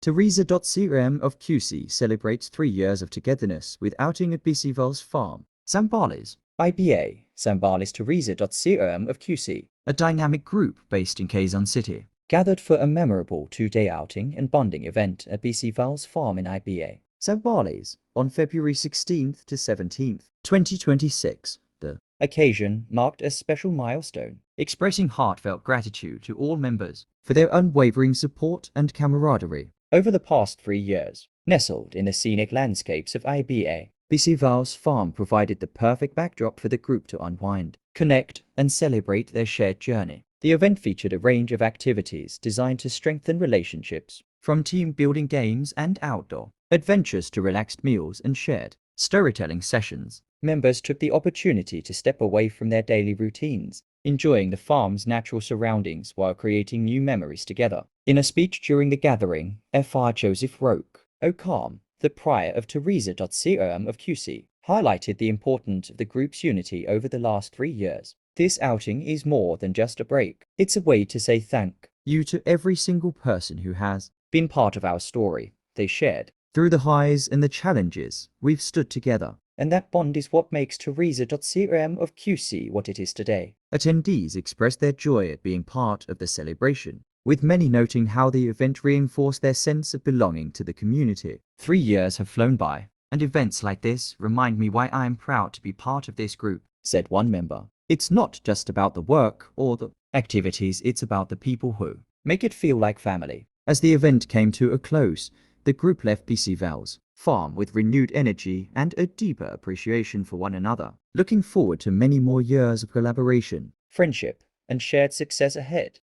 Teresa.crm of QC celebrates 3 years of togetherness with outing at Bicevals Farm, Zambales. IBA, Zambales Teresa.crm of QC, a dynamic group based in Quezon City, gathered for a memorable 2-day outing and bonding event at Bicevals Farm in IBA, Zambales, on February 16th to 17th, 2026. The occasion marked a special milestone, expressing heartfelt gratitude to all members for their unwavering support and camaraderie over the past 3 years. Nestled in the scenic landscapes of IBA, Bicevals Farm provided the perfect backdrop for the group to unwind, connect, and celebrate their shared journey. The event featured a range of activities designed to strengthen relationships, from team-building games and outdoor adventures to relaxed meals and shared storytelling sessions. Members took the opportunity to step away from their daily routines, enjoying the farm's natural surroundings while creating new memories together. In a speech during the gathering, Fr. Joseph Roque Ocam, the prior of Teresa.crm of QC, highlighted the importance of the group's unity over the last 3 years. This outing is more than just a break. It's a way to say thank you to every single person who has been part of our story, they shared. Through the highs and the challenges, we've stood together, and that bond is what makes Teresa.crm of QC what it is today. Attendees expressed their joy at being part of the celebration, with many noting how the event reinforced their sense of belonging to the community. 3 years have flown by, and events like this remind me why I am proud to be part of this group, said one member. It's not just about the work or the activities, it's about the people who make it feel like family. As the event came to a close, the group left Bicevals Farm with renewed energy and a deeper appreciation for one another, looking forward to many more years of collaboration, friendship, and shared success ahead.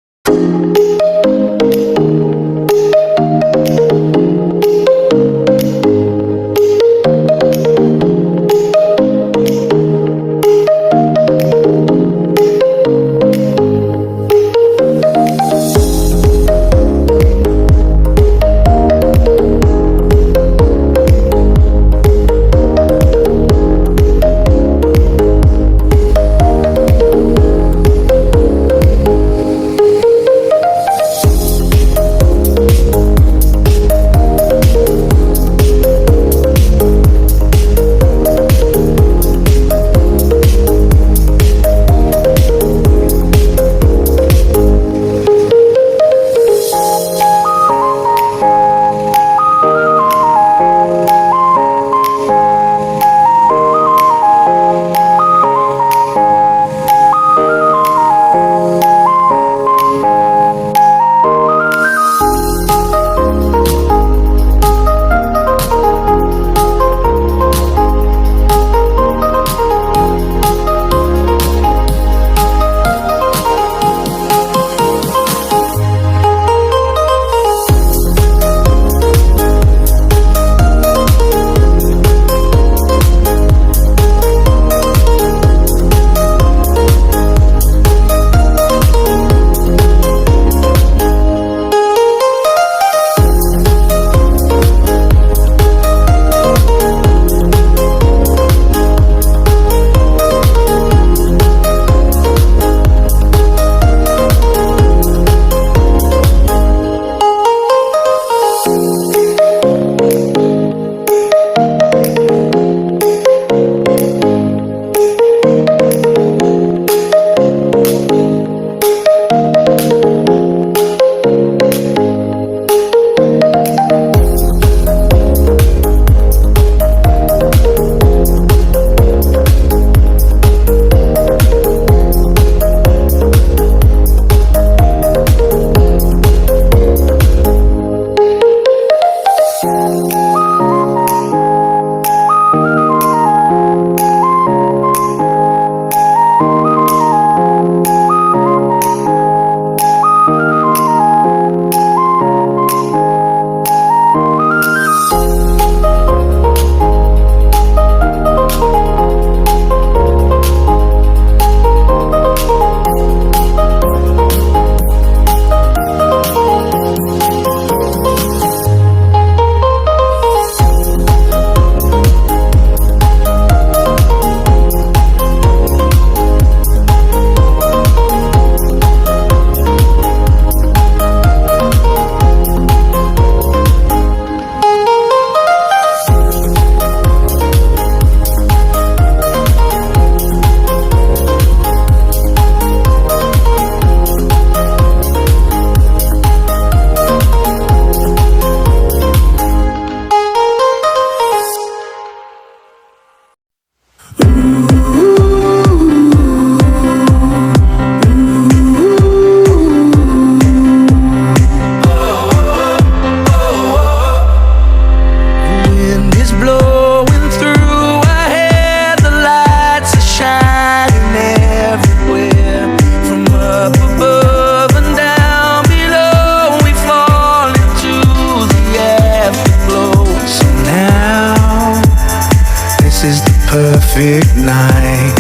perfect night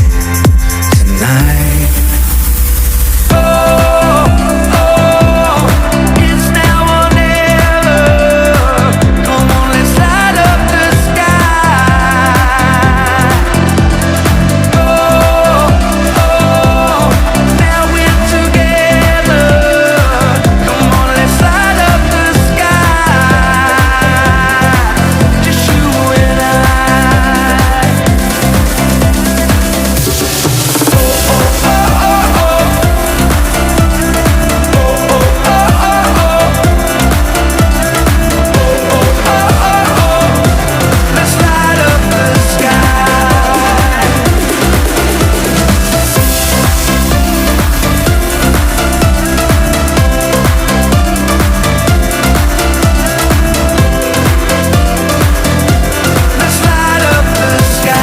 tonight. It's now or never. Come on, let's light up the sky. Now we're together. Come on, let's light up the sky. Just you and I. Let's light up the sky. Let's light up the sky.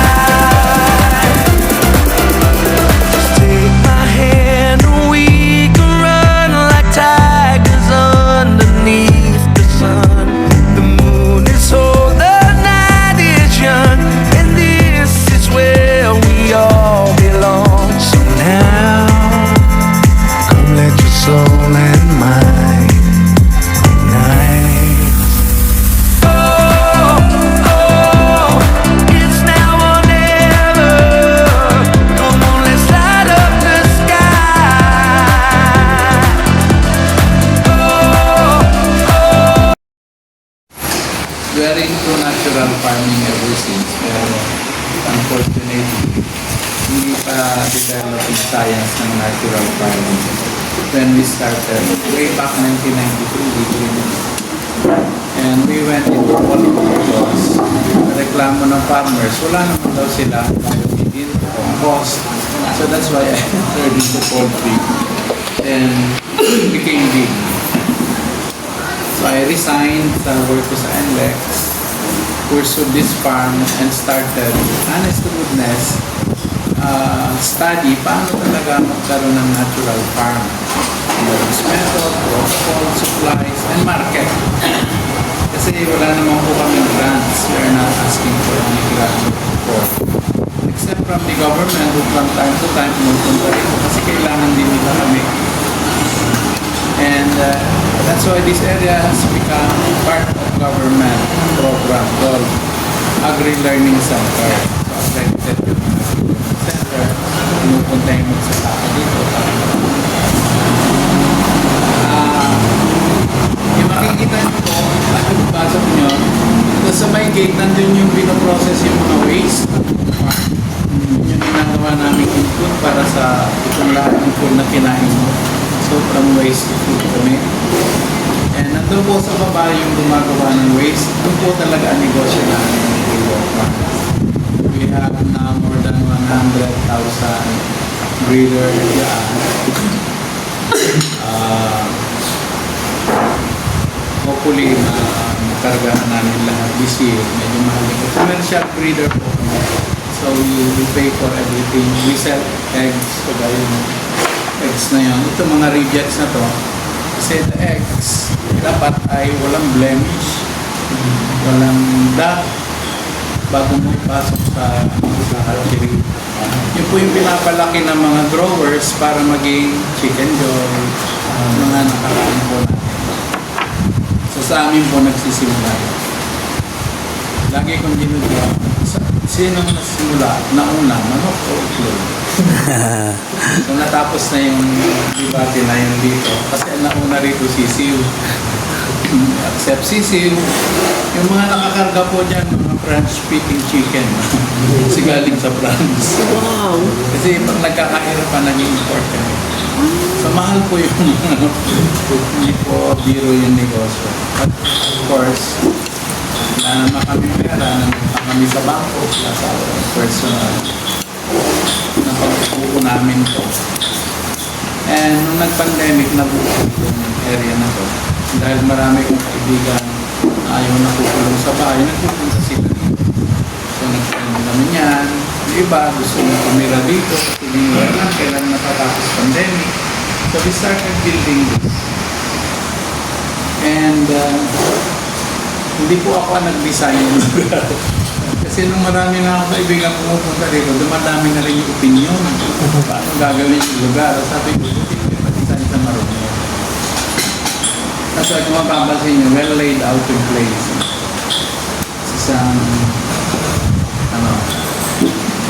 Just take my hand and we can run like tigers underneath the sun. The moon is old, the night is young, and this is where we all belong. So now, come let your soul and mind ignite. It's now or never. Come on, let's light up the sky. We are into natural farming ever since, pero unfortunately, hindi pa develop yung science ng natural farming. When we started, way back 1993, and we went into quality because reklamo ng farmers, wala naman daw sila biofeed, compost. So that's why I entered into poultry and became big. So I resigned sa work ko sa NLEX, pursued this farm and started, honest to goodness, study paano talaga magkaroon ng natural farm. Use method, protocol, supplies, and market. Kasi wala naman po kami grants. We are not asking for any grants for. Except from the government who from time to time pumupunta rin kasi kailangan din nila kami. And that's why this area has become part of government program called Agri-Learning Center. So accredited yung Agri-Learning Center. Pinupunta yung magsasaka dito. Yung makikita nyo po, at pasok nyo, ito sa may gate, nandun yung binoprocess yung mga waste. Yung ginagawa namin input para sa itong lahat ng food na kinain mo. So from waste to food kami. And nandun po sa baba yung gumagawa ng waste. Doon po talaga ang negosyo namin ng Growwork. We have now more than 100,000 breeder yan. Hopefully makargahan namin lahat this year. Medyo mahal ito. Commercial breeder po kami. So we pay for everything. We sell eggs. So yung eggs na yun. Ito mga rejects na to. Kasi the eggs dapat ay walang blemish, walang dot bago mo ipasok sa hatchery. Yun po yung pinapalaki ng mga growers para maging chicken joy, mga nakaraan po natin. So sa amin po nagsisimula. Lagi kong ginagawa. Sino nagsimula? Nauna, manok o itlog? So natapos na yung debate na yun dito. Kasi nauna rito sisiw. Accept sisiw. Yung mga nakakarga po dyan, mga French-speaking chicken. Kasi galing sa France. Wow! Kasi pag nagkakahirap pa, nag-import kami. So mahal po yung hindi po biro yung negosyo. But of course, wala naman kami pera, naman kami sa bangko, sa personal na pagkukuha namin to. And nung nag-pandemic, nabuo yung area na to. Dahil marami kong kaibigan ayaw nakukulong sa bahay, nagpupunta sila dito. So nagpapalong kami yan. Yung iba gusto nang tumira dito kasi hindi nila kailan natatapos pandemic. So we started building this. And hindi po ako ang nag-design ng lugar. Kasi nung marami na ako kaibigan pumupunta dito, dumadami na rin yung opinion. Paano gagawin yung lugar? Sabi ko, hindi ko matisan sa marunong. Kasi kung mapapansin nyo, well laid out in place. Isang,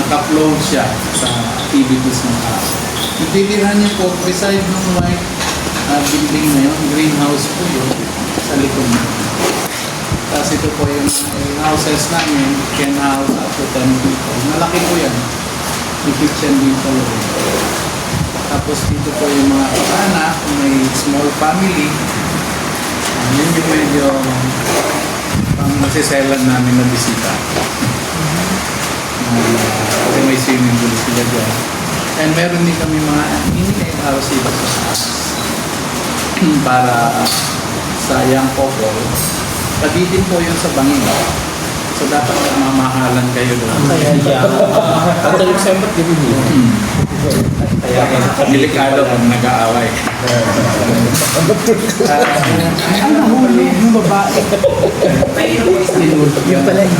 naka-flow siya sa activities ng tao. Yung titirahan niyo po, beside ng white building na yun, greenhouse po yun, sa likod na. Tapos ito po yung houses namin, 10 house up to 10 people. Malaki po yan. May kitchen din po yun. Tapos dito po yung mga kapana, may small family. Yun yung medyo pang nasiselan namin na bisita. Kasi may swimming pool sila dyan. And meron din kami mga mini house dito sa taas. Para sa young couple. Pati din po yun sa bangin. So dapat mamahalan kayo doon. At yung siyempre, Delikado kung nag-aaway. ang nahulog ng babae. Yung pala yun.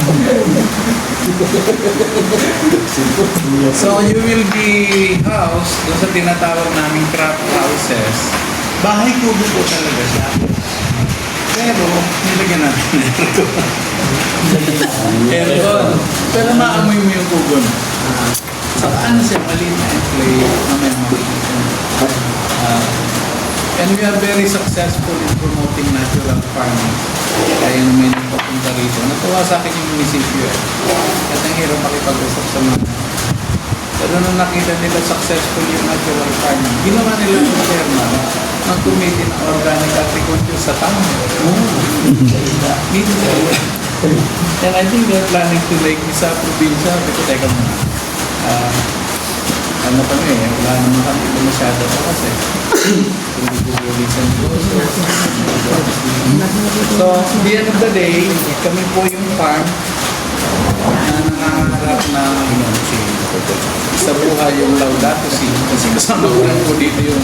So you will be housed doon sa tinatawag naming craft houses. Bahay kubo po talaga siya. Pero, nilagyan natin aircon. Aircon. Pero maamoy mo yung kubo na. Saka ano siya, maliit na enclave. Mamaya makikita. And we are very successful in promoting natural farming. Kaya nung may nagpapunta rito, natuwa sa akin yung munisipyo. At ang hirap makipag-usap sa mga. Pero nung nakita nila successful yung natural farming, ginawa nila yung chairman ng committee ng organic agriculture sa town. And I think they're planning to make isa probinsya. Because teka muna. Ano kami wala naman kami masyado kasi hindi bubulisan ko. So, at the end of the day, kami po yung farm na nangangarap na sa buhay yung Laudato Si. Kasi kasama ko rin po dito yung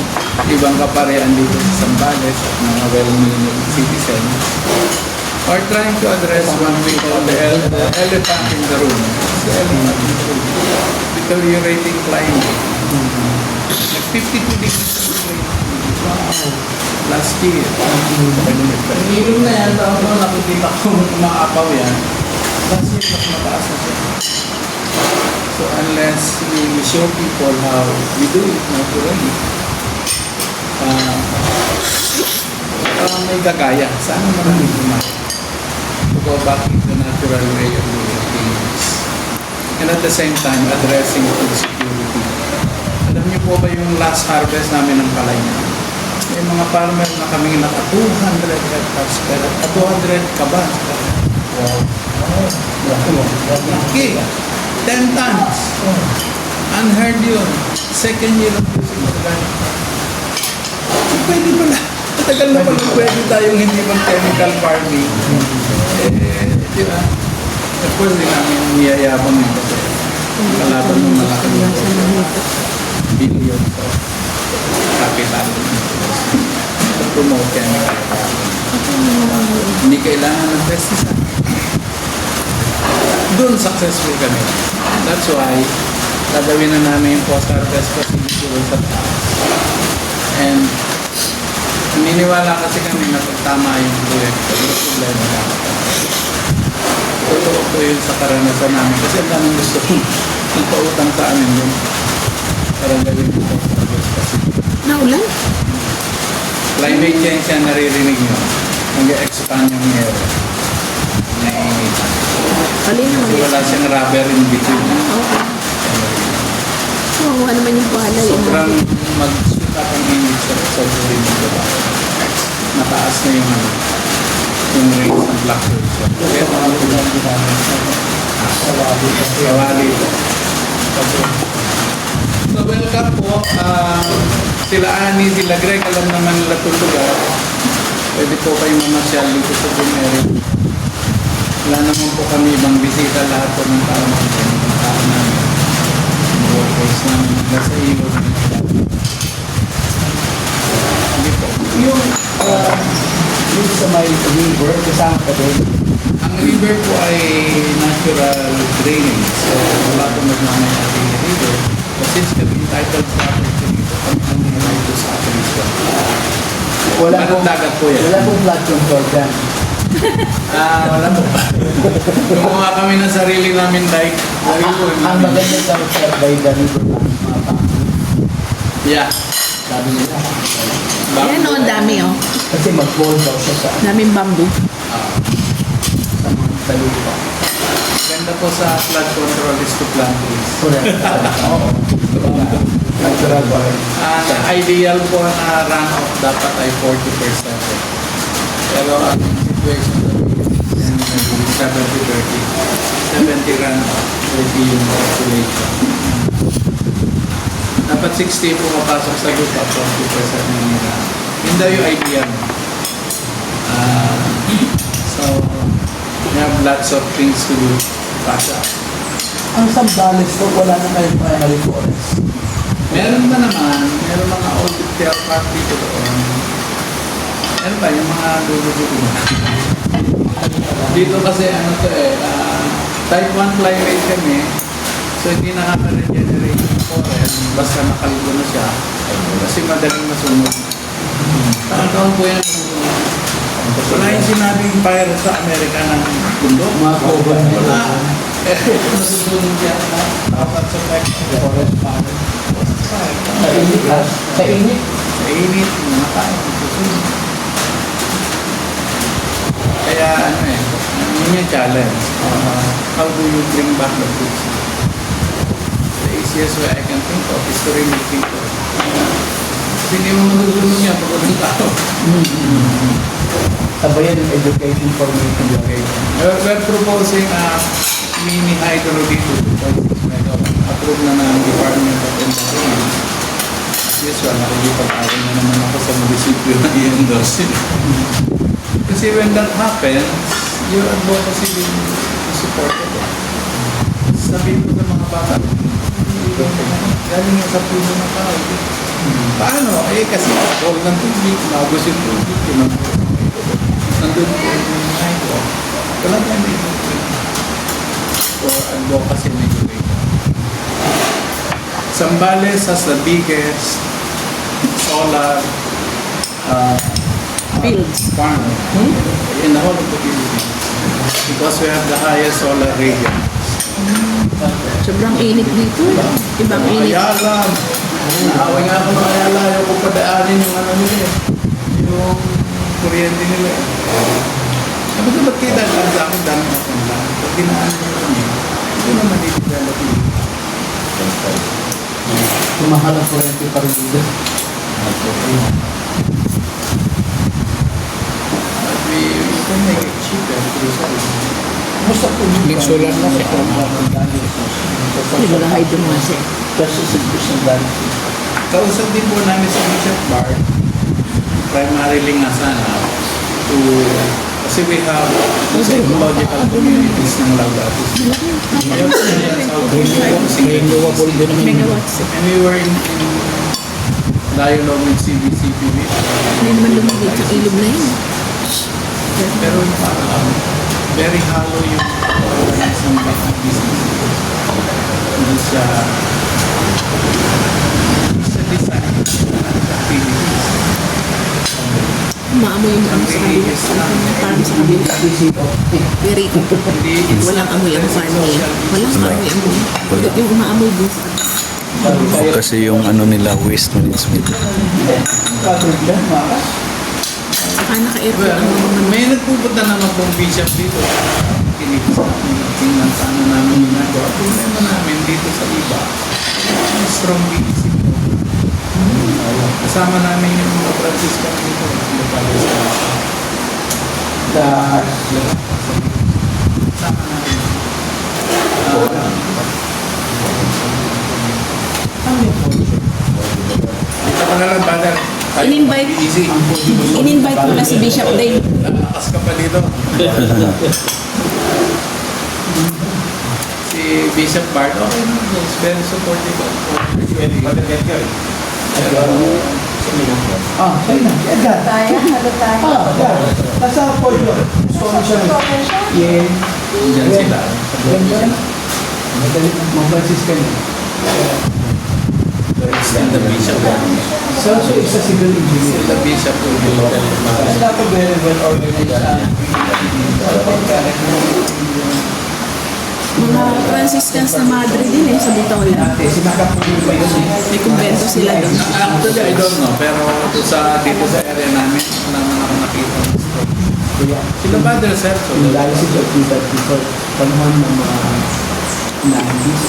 ibang kaparehan dito sa Zambales at mga well-meaning citizens. Or trying to address what we call the elephant in the room. The elephant in the room. Deteriorating climate. Like 52 degrees last year. Ang ilong na yan, taon ko nakikita ko umaapaw yan. Last year, mas mataas na siya. So unless we show people how we do it naturally, may gagaya. Sana maraming kumaya. To go back to the natural way of doing things. And at the same time, addressing food security. Alam niyo po ba yung last harvest namin ng palay na? May mga farmer na kami naka 200 hectares per 200 kabas. Wow. Okay. 10 tons. Unheard yun. Second year of using organic. So, pwede pala. Matagal na pala pwede tayong hindi mag-chemical farming. Di ba? Of course, di namin niyayabang yun kasi kalaban ng malaki ng billions of capital to promote chemical farming. Hindi kailangan ng pesticide. Doon successful kami. That's why gagawin na namin yung post-harvest facility sa taas. And naniniwala kasi kami na pagtama yung proyekto, yung problema na. Totoo po yun sa karanasan namin kasi ang daming gusto kong nagpautang sa amin yun para gawin yung post-harvest facility. Naulan? Climate change yan naririnig nyo. Nag-expand yung area. Naiinitan. Alin naman Kasi wala siyang rubber in between. Okay. Oo, ano naman yung buhala yun. Sobrang mag-suit up ang init sa rin ng baba. Mataas na yung yung rates ng black holes. Kaya mga kawali ito. So welcome po. Sila Ani, sila Greg, alam naman nila itong lugar. Pwede po kayong mamasyal dito sa Bumeri. Wala naman po kami ibang bisita, lahat po ng tao namin. Ng tao namin. Mga workers namin. Nasa iyo. Hindi po. Yung sa may river, kasama ka doon. Ang river po ay natural drainage. So, wala pong nagmamayari ng river. But since kami entitled sa property dito, kami ang ito sa ating isla. Wala Anong pong, dagat po yan? wala pong flood control dyan. Wala po. Gumawa kami ng sarili namin dike. Sarili po yung Ang maganda sa by the river lang, mga pang, Yeah. sabi nila. Ayan o, ang dami o. Kasi mag-fall daw siya sa Daming bamboo. mga talupa. Ganda po sa flood control is to plant trees. Correct. Oo. Natural ba? Ang ideal po na runoff dapat ay 40%. Pero ang situation is 70-30. 70 runoff, 30 yung population. Dapat 60 pumapasok sa lupa, 40% na nila. Yun daw yung ideal. So, we have lots of things to do. Pasok. Ang Sambales to, wala na kayong primary forest. Meron ba naman, meron mga old tail park dito doon. Meron ba yung mga dulo-dulo na? Dito kasi ano to type 1 climate kami. So hindi nakaka-regenerate yung forest basta nakaligo na siya. Kasi madaling masunod. Taon po yan. Wala yung sinabing fire sa Amerika ng bundok. Mga cover nila. Nasusunod yan na dapat sa forest fire. Sa init ha? Sa init? Sa init, mga tayo, susunod. Kaya yun yung challenge. How do you bring back the fruits? The easiest way I can think of is to remove people. Kasi hindi mo matutulog yan pag walang tao. Sabayan yung education formation. We're proposing a mini hydro dito, 2.6 megawatt. Approved na ng Department of Environment. As usual, nakikipag-awal na naman ako sa munisipyo na i-endorse yun. Kasi when that happens, your advocacy will be supported. Sabihin ko sa mga bata, galing yan sa puso ng tao. Paano? Kasi all ng tubig, maagos yung tubig, nandun po yung hydro. Wala tayo may for advocacy and education. Zambales has the biggest solar Fields. farm in the whole of the Philippines because we have the highest solar radiance. Sobrang init dito. Ibang init. Ayala, naaway nga ako ng Ayala, ayaw ko padaanin yung ano nila yung kuryente nila. Sabi ko, ba't kita lang sa akin, dami na kong lang. Pag dinaan nyo kami, ito naman i-develop yun. Tumahal ang kurente pa rin dito. But we can make it cheaper through solar. Kumusta po May solar na siya. Hindi wala hydro nga siya. Kasi 6% dahil. Kausap din po namin sa Bishop Bar, primarily nga sana, to, kasi we have ecological communities ng Laudatis. Megawatts. And we were in dialogue with CBCPB. Hindi naman lumagay sa ilog na yun. Pero parang very hollow yung organism ng business. Hindi siya design ng activities. Maamoy yung ano sa kabila. Parang sa kabila. Very walang amoy ang fan niya. Walang amoy ang amoy. Yung umaamoy dun sa Kasi yung ano nila, waste management. Katulad yan, mga saka naka-aircon Well, ang mga may nagpupunta naman pong bishop dito. Kinig sa amin, tingnan sa ano namin yung nagawa. Problema namin dito sa iba, strong isip ko. Kasama namin yung mga Franciscan dito. Kasama namin. Dito ka na lang, brother. In-invite. Easy. In-invite mo na si Bishop Dave. Lalakas ka pa dito. Si Bishop Bart, okay na. He's very supportive. Pero China. Edgar. Edgar. Nasa Pollo. Store siya. Yeah. Diyan sila. Ganda. Madali mga Franciscan. And the bishop. So isa civil engineer. The bishop will be local. Sila po very well organized. Mga Franciscans na Madre din sa Bitola. Dati, sinakap po yung pa yun. May kumbento sila doon. Actually, I don't know. Pero dito sa area namin, naman ako nakita. Kaya, Sila ba their self? yung dahil si George Peter before, panahon ng mga 90s.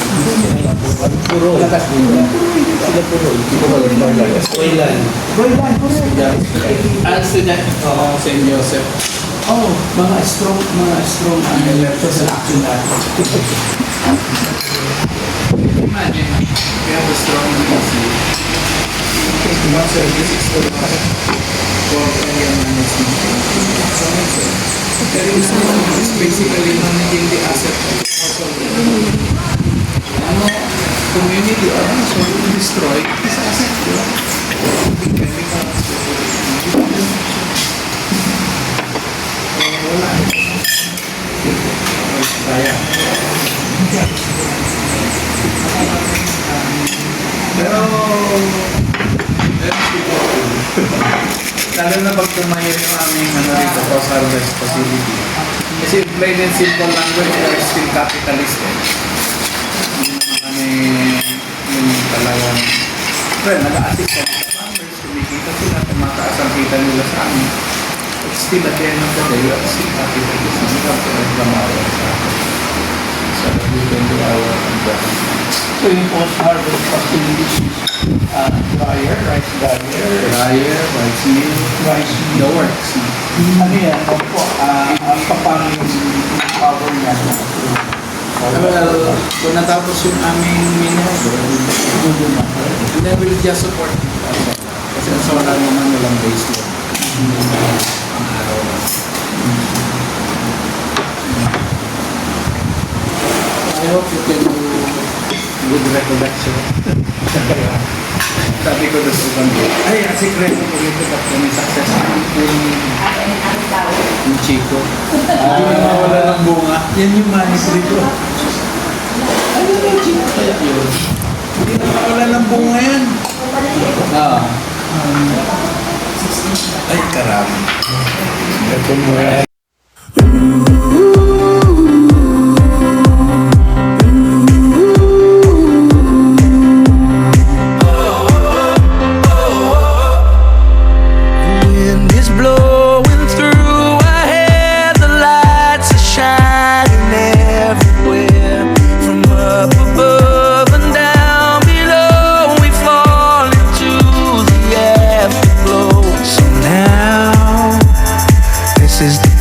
Puro. Lakas din yan. Sila puro. Boylan. Boylan, puro. Student. Oo, St. Joseph. Oh, mga strong sa action natin. Imagine, we have a strong legacy. One service is for area management. Pero is basically managing the asset of the household. Community or so you destroy this asset. Big chemicals. Wala. Sayang. Pero lalo na pag tumayo yung aming post-harvest facility. Kasi plain and simple language, we are still capitalist. Hindi naman kami yung talagang nag-a-assist kami sa farmers, kumikita sila, tumataas ang kita nila sa amin. But still at the end of the day, we are still capitalist. We have to reclaim our sa so that we can do our investment. So yung post-harvest facilities, dryer, rice dryer, Rice mill, rice mill. the works. Ano yan? Paano yung power niya? Well, kung natapos yung aming mineral, and then we'll just support it. Kasi ang solar naman walang base load. Ang araw lang. I hope you can do good recollection. Sabi ko doon sa ibang day, ay, ang sikreto ko dito ba't kami success yung Chico. Hindi na mawala ng bunga. Yan yung manis dito. Ay, yung Chico kaya yun. Hindi na mawala ng bunga yan. Ay, karami. Ito mo yan. Wind is blowing through our hair, the lights are shining everywhere. From up above and down below, we fall into the afterglow. So now, this is the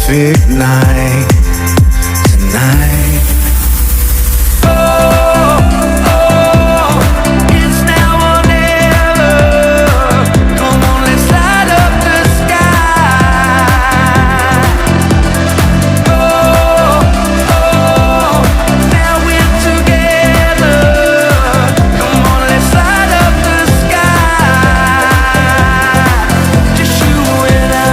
perfect night tonight. It's now or never. Come on, let's light up the sky. Now we're together. Come on, let's light up the sky. Just you and I.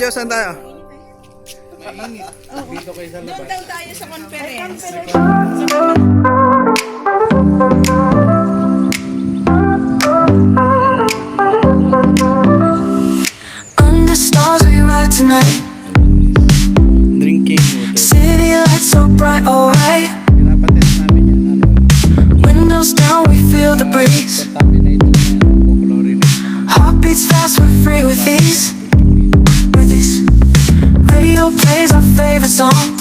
Joe, saan tayo? Doon daw tayo sa conference. Under stars we ride tonight. Drinking water. City lights so bright, alright. Pinapatest namin yan. Windows down, we feel the breeze. Contaminated na yan. Chlorine. Heartbeats fast, we're free with ease. With ease. Radio plays our favorite song.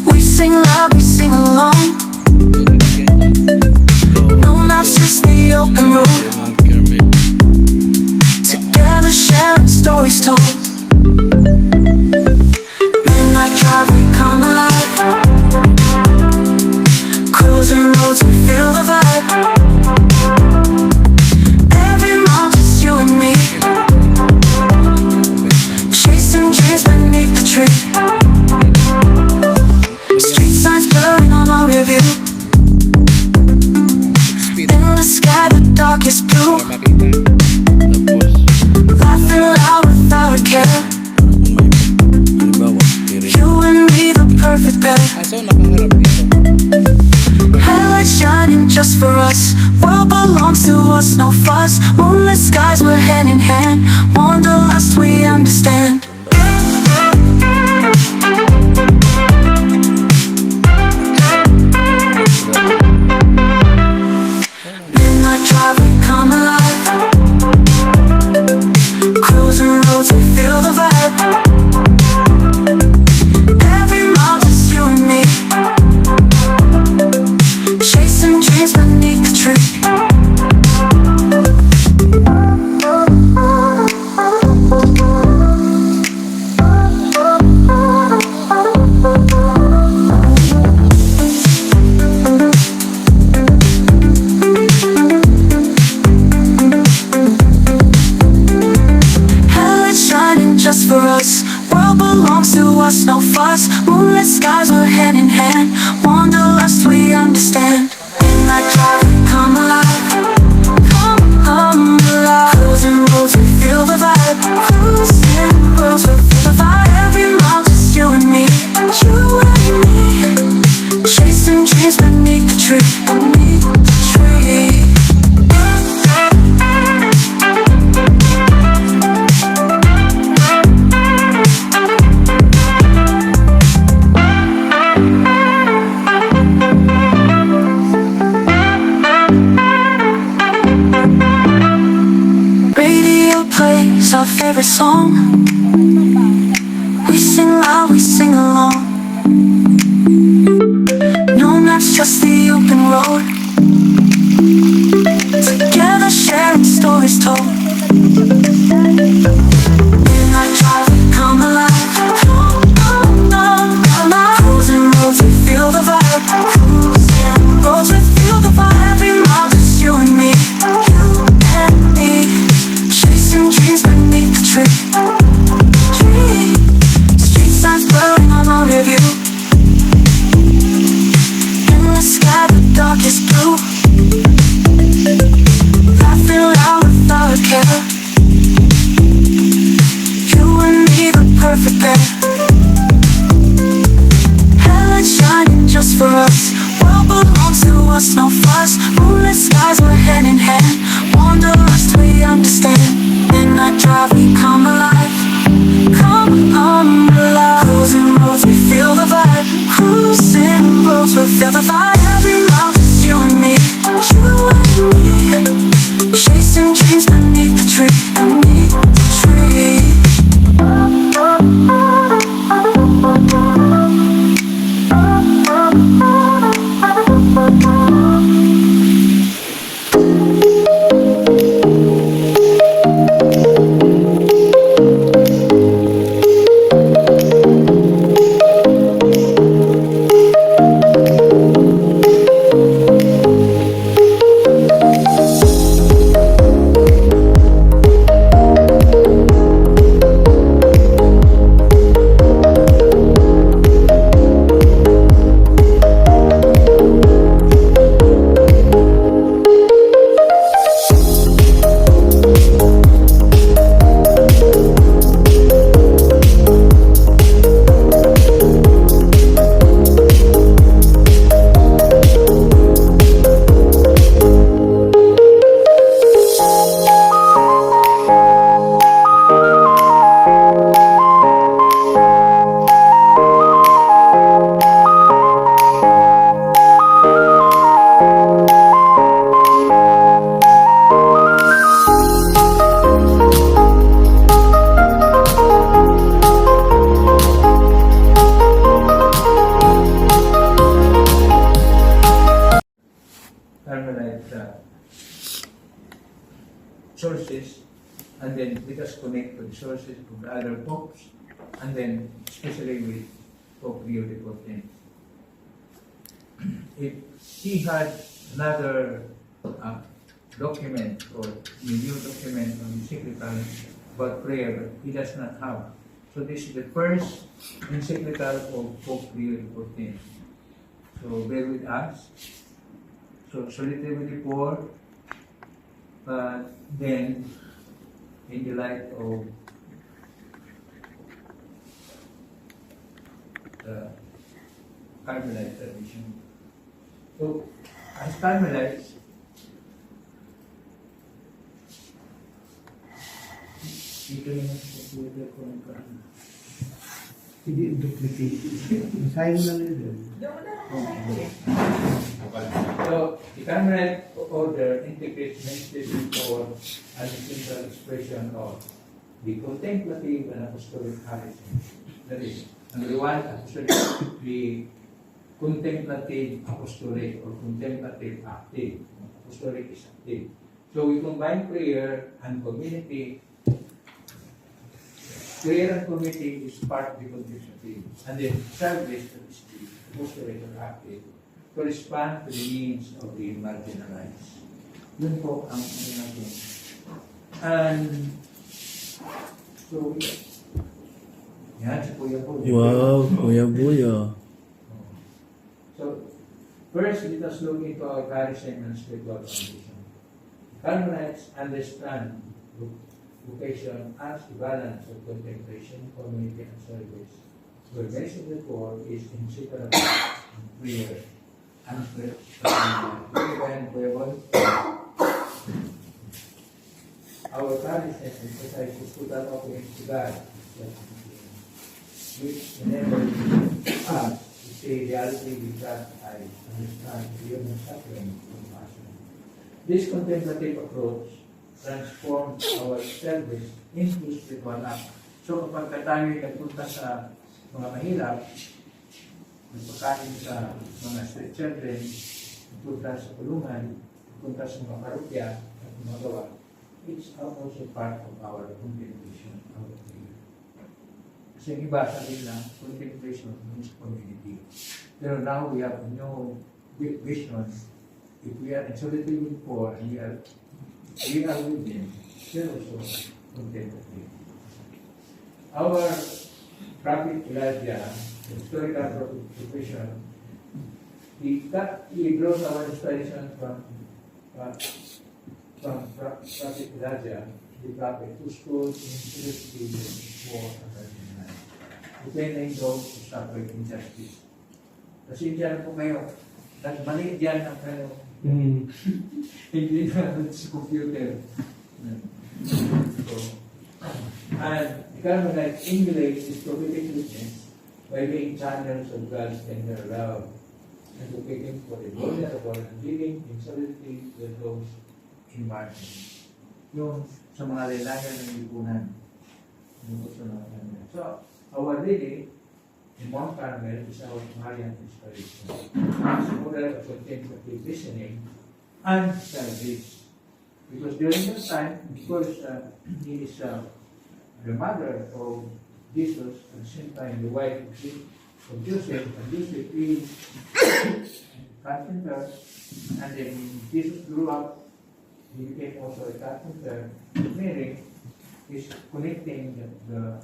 We sing loud, we sing along. No maps, just the open road. Together sharing stories told. Midnight drive, we come alive. Cruising roads, we feel the vibe. Every mile, just you and me. Chasing dreams beneath the tree. Street signs blurring on our review. In the sky, the darkest blue. Laughing loud without a care. You and me, the perfect pair. So, nakaharap dito. Headlights shining just for us. World belongs to us, no fuss. Moonlit skies, we're hand in hand. Wanderlust, we understand. Midnight drive, we come alive. Cruising roads, we feel the vibe. Every mile, just you and me. Chasing dreams beneath the tree. Headlights shining just for us. World belongs to us, no fuss. Moonlit skies, we're hand in hand. Wanderlust, we understand. Midnight drive, we come alive. Come alive. Cruising roads, we feel the vibe. Cruising roads, we feel the vibe. Every mile, just you and me. You and me. Chasing dreams beneath the tree. Beneath the tree. Radio plays our favorite song. We sing loud, we sing along. No maps, just the open road. Together sharing stories told. Midnight drive, we come alive. Cruising roads, we feel the vibe. Cruising roads, we feel the vibe. Every mile, just you and me. You and me. Chasing dreams beneath the tree. Street signs blurring on our review. In the sky, the darkest blue. Laughing loud without a care. us connect to the sources of the other popes, and then especially with Pope Leo XIV. If he had another document or a new document on encyclical about prayer, but he does not have. So this is the first encyclical of Pope Leo XIV. So bear with us. So Solidarity Poor, but then in the light of the Carmelite tradition. So as Carmelites, dito na yung computer ko ng Carmel. Hindi duplicate. Sayang lang yun. So, the Carmelite order integrates meditation for as a central expression of the contemplative and apostolic heresy. That is, number one, the contemplative apostolic or contemplative active. Apostolic is active. So we combine prayer and community. Prayer and community is part of the contemplative. And then service, that is the apostolic or active, to respond to the needs of the marginalized. Yun po ang ano natin. And so, yan, si Kuya po. Wow, Kuya Buya. So, first, let us look into our charism and spiritual foundation. Carmelites understand vocation as the balance of contemplation, community, and service. Where mentioned before is inseparable and prayer. And prayer. Our charism emphasizes total offering to God, which enables us to see reality with God's eyes, understand human suffering and compassion. This contemplative approach transforms our service into spiritual act. So kapag tayo nagpunta sa mga mahirap, nagpakain sa mga street children, nagpunta sa kulungan, nagpunta sa mga parokya at gumagawa, it's also part of our contemplation of the prayer. Kasi yung iba sabi na contemplation means community. Pero now we have a new vision. If we are in solitude with poor and we are with them, we are also contemplative. Our prophet Elijah, the historical profession, he draws our inspiration from prophet Elijah, the prophet who stood in solitude for a defending those who suffered injustice. Kasi dyan po kayo, mali dyan ang kayo. Hindi na sa computer. So, and the Carmelites emulate this prophetic witness by being channels of God's tender love, advocating for the vulnerable and living in solidarity with those in margin. Yung sa mga lalayan ng lipunan. So, our lady in Mount Carmel is our Marian inspiration. It's a model of contemplative listening and service. Because during that time, of course, he is the mother of Jesus, at the same time the wife of Joseph, and Joseph is carpenter, and then when Jesus grew up, he became also a carpenter. Mary is connecting the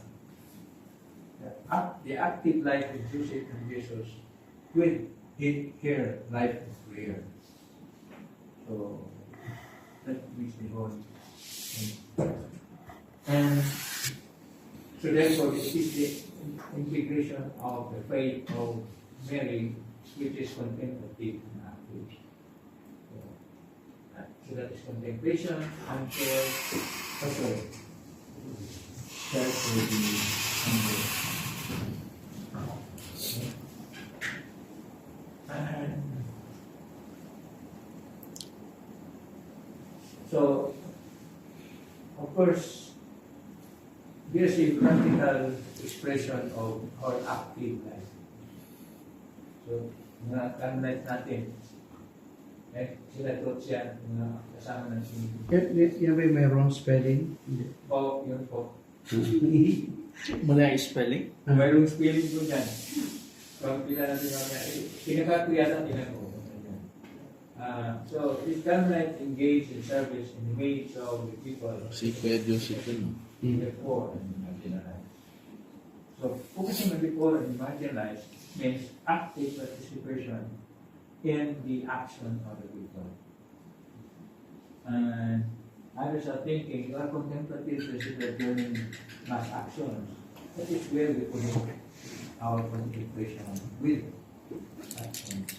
active life of Joseph and Jesus with her life of prayer. So that makes the whole thing. And so therefore it is the integration of the faith of Mary, which is contemplative and active. So that is contemplation and prayer. Okay. That will be under. And so, of course, there's a practical expression of our active life. So, mga Carmelite natin, Sila Coach yan, mga kasama ng Trinity. Yan ba yung may wrong spelling? Hindi. Po, yun po. Mali ang spelling? Mayroong spelling po dyan. Pag pila natin mamaya, pinakat ko yata pinako. So, it can like engage in service in the ways of the people. Si Kuya Joseph yun. Before and marginalized. So, focusing on before and marginalized means active participation in the action of the people. And others are thinking, you are contemplative recipients during mass actions. That is where we connect our participation with actions.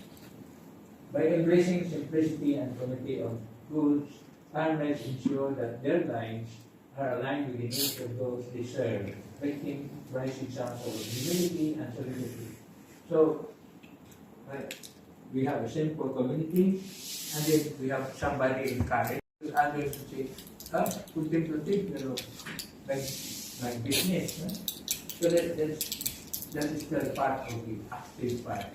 By embracing simplicity and community of goods, farmers ensure that their lives are aligned with the needs of those they serve, making rise example of humility and solidarity. So, we have a simple community, and then we have somebody encouraged others to say, contemplative, pero like business. No? So that is the part of the active part.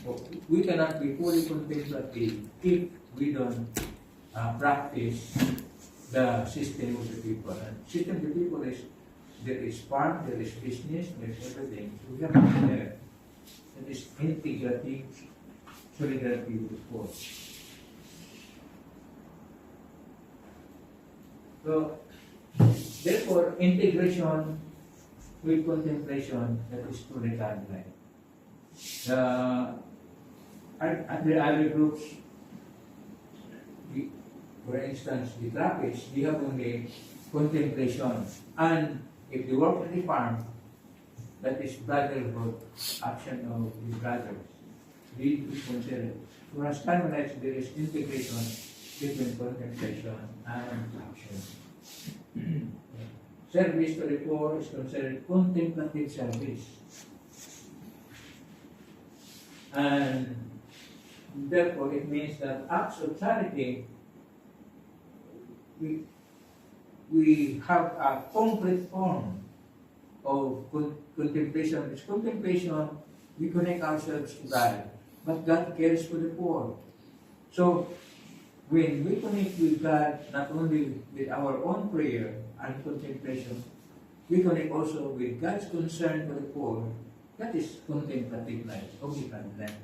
So we cannot be fully contemplative if we don't practice the system of the people. And system of the people is, there is farm, there is business, there is everything. So we have to be there. That is integrative solidarity with the poor. So, therefore, integration with contemplation, that is to regard life. Other groups, for instance, the Trappists, they have only contemplation. And if they work on the farm, that is brotherhood, action of the brothers. We consider. Whereas Carmelites, there is integration between contemplation and action. Service to the poor is considered contemplative service. And therefore, it means that acts of charity, we have a concrete form of contemplation. It's contemplation, we connect ourselves to God, but God cares for the poor. So, when we connect with God, not only with our own prayer and contemplation, we connect also with God's concern for the poor. That is contemplative life, obedient life.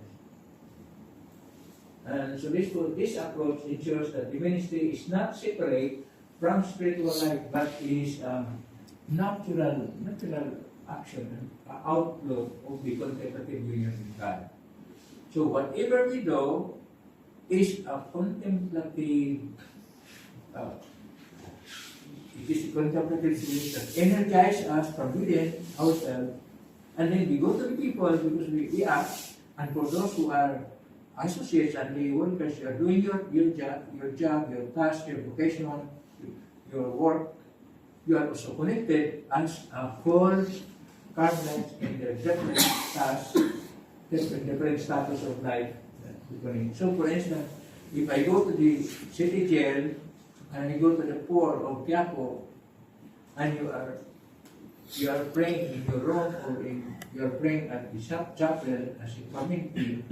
And so this approach ensures that the ministry is not separate from spiritual life, but is natural action, outlook of the contemplative union with God. So whatever we do is a contemplative, it is a contemplative spirit that energizes us from within ourselves, and then we go to the people because we act, and for those who are associates and lay workers, you are doing your job, your task, your vocation, your work, you are also connected as a whole Carmelites in their different tasks, different status of life. So for instance, if I go to the city jail and I go to the poor of Quiapo, and you are praying in your room or you are praying at the chapel as a community,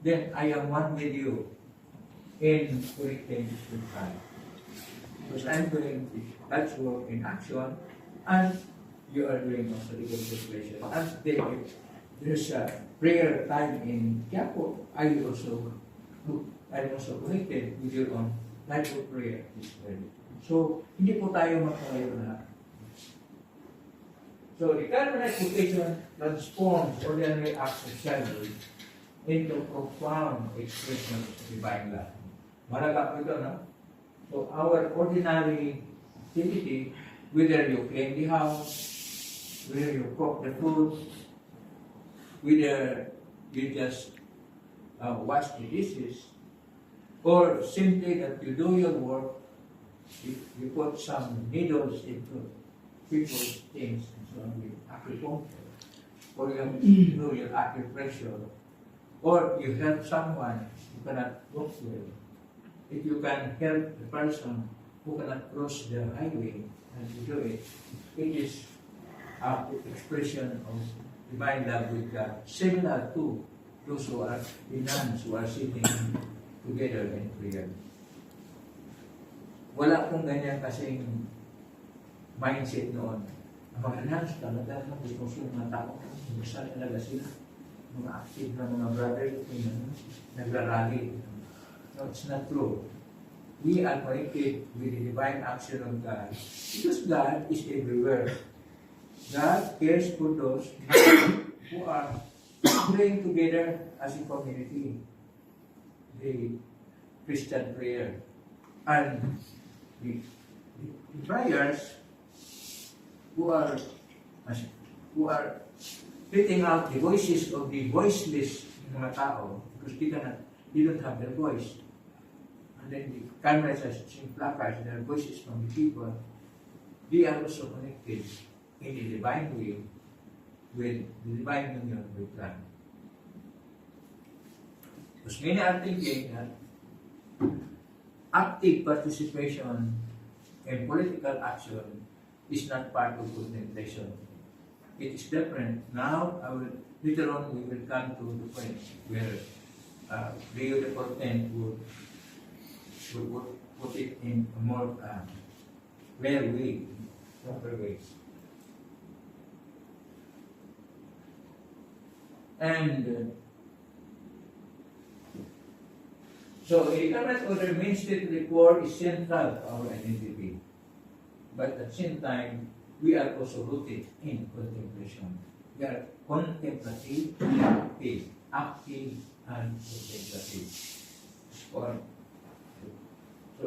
then I am one with you in connecting with God. Because I'm doing God's work in action, and you are doing also the contemplation. And then if there's a prayer time in Quiapo, I'm also connected with your own life of prayer. So, hindi po tayo magkakayo lahat. So, the Carmelite vocation transforms ordinary acts of service into profound expression of divine love. Malaga po ito, no? So, our ordinary activity, whether you clean the house, whether you cook the food, whether you just wash the dishes, or simply that you do your work, you put some needles into people's things, and so on, with acupuncture, or you do your acupressure, or you help someone who cannot walk well. If you can help the person who cannot cross the highway and you do it, it is an expression of divine love with God, similar to those who are the nuns who are sitting together in prayer. Wala pong ganyan kasing mindset noon. Ang mga nans talaga, gusto yung mga tao, gusto talaga sila. Mga active na mga brother, nagrarally. No, it's not true. We are connected with the divine action of God because God is everywhere. God cares for those who are praying together as a community. The Christian prayer. And the prayers who are letting out the voices of the voiceless mga tao because they don't have their voice. And then the cameras are seeing placards, their voices from the people. They are also connected in the divine way with the divine union with God. Because many are thinking that active participation in political action is not part of contemplation. It is different. Now, later on, we will come to the point where Leo XIV would put it in a more rare way, proper way. And so, a current order means that the poor is central to our identity. But at the same time, we are also rooted in contemplation. We are contemplative, active, and contemplative. So,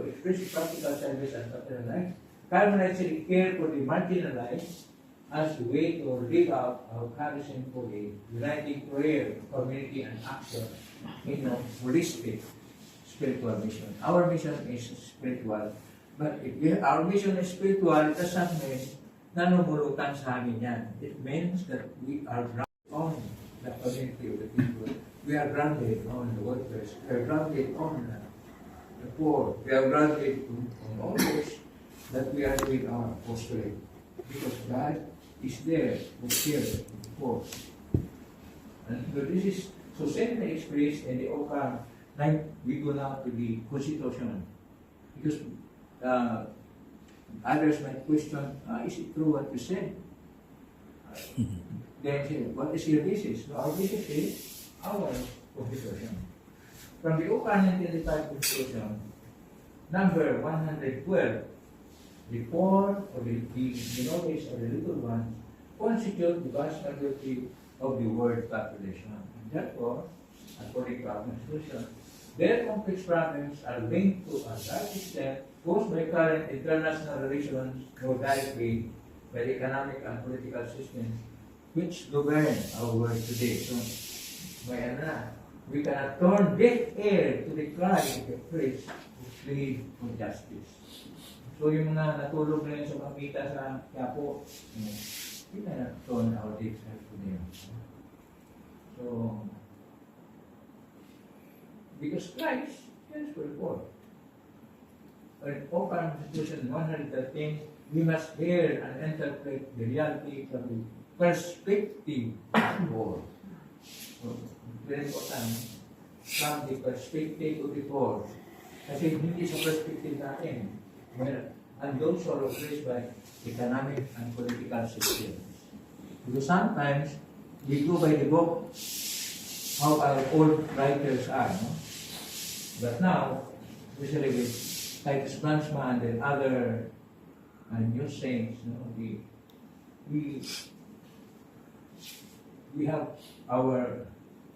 express practical service and material life. Carmelites care for the marginalized as a way to live out our charism for the uniting prayer, community, and action in a holistic spiritual mission. Our mission is spiritual. But if our mission is spiritual, it doesn't mean nanumulutan sa amin yan. It means that we are grounded on the community of the people. We are grounded on the workers. We are grounded on the poor. We are grounded on all those that we are doing our apostolate. Because God is there to care for the poor. And so this is so simply expressed in the OCA. Like we go now to the Constitution. Because others might question, is it true what you said? Then say, what is your basis? So our basis is our Constitution. From the OCA 1985 Constitution, number 112, the poor or the minorities or the little ones constitute the vast majority of the world population. And therefore, according to our Constitution, their complex problems are linked to a large extent caused by current international relations more directly by the economic and political systems which govern our world today. So, we cannot turn deaf ear to the cry of the priest who plead for justice. So yung mga natulog na yun sa mga kita sa Quiapo, we cannot turn our deaf ear to them. So, because Christ cares for the poor. In Open Constitution 113, we must hear and interpret the reality from the perspective of the poor. So, very important, from the perspective of the poor. Kasi hindi sa perspective natin. And those who are oppressed by economic and political systems. Because sometimes, we go by the book, how our old writers are. No? But now, especially with Titus Branchman and other new saints, we have our,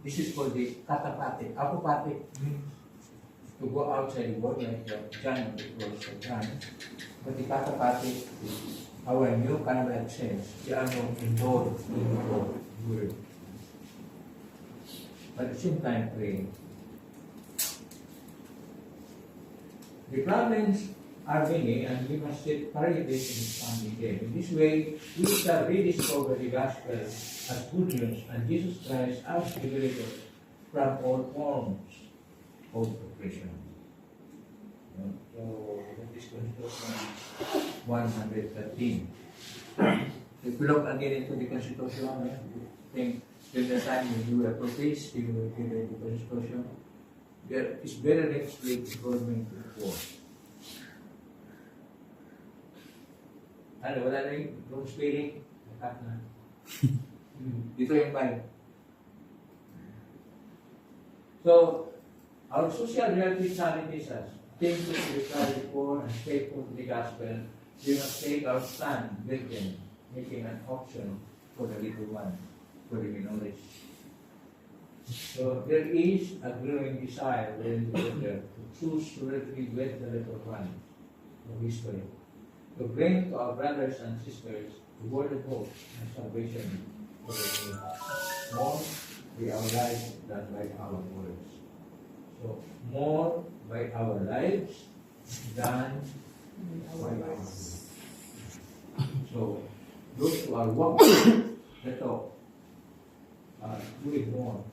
this is called the katapate. Apopate means to go outside the world like John, it was John. But the katapate is our new Carmelite saints. They are not involved in the word. But at the same time, praying. The problems are many, and we must set priorities in responding them. In this way, we shall rediscover the gospel as good news, and Jesus Christ as liberator from all forms of oppression. So, that is Constitution 113. If we look again into the Constitution, I think till the time you will protest, you will give the Constitution. there is very less weight government report. Ano, wala na yung spelling? Nakat na. Dito yung mind. So, our social reality challenges us. Things that we try for and faithful to the gospel, we must take our stand with them, making an option for the little one, for the minority. So there is a growing desire within the elder to choose to retrieve with the little one of history, to bring to our brothers and sisters the word of hope and salvation for the world. More by our lives than by our words. So more by our lives than by our words. So those who are walking the talk are doing more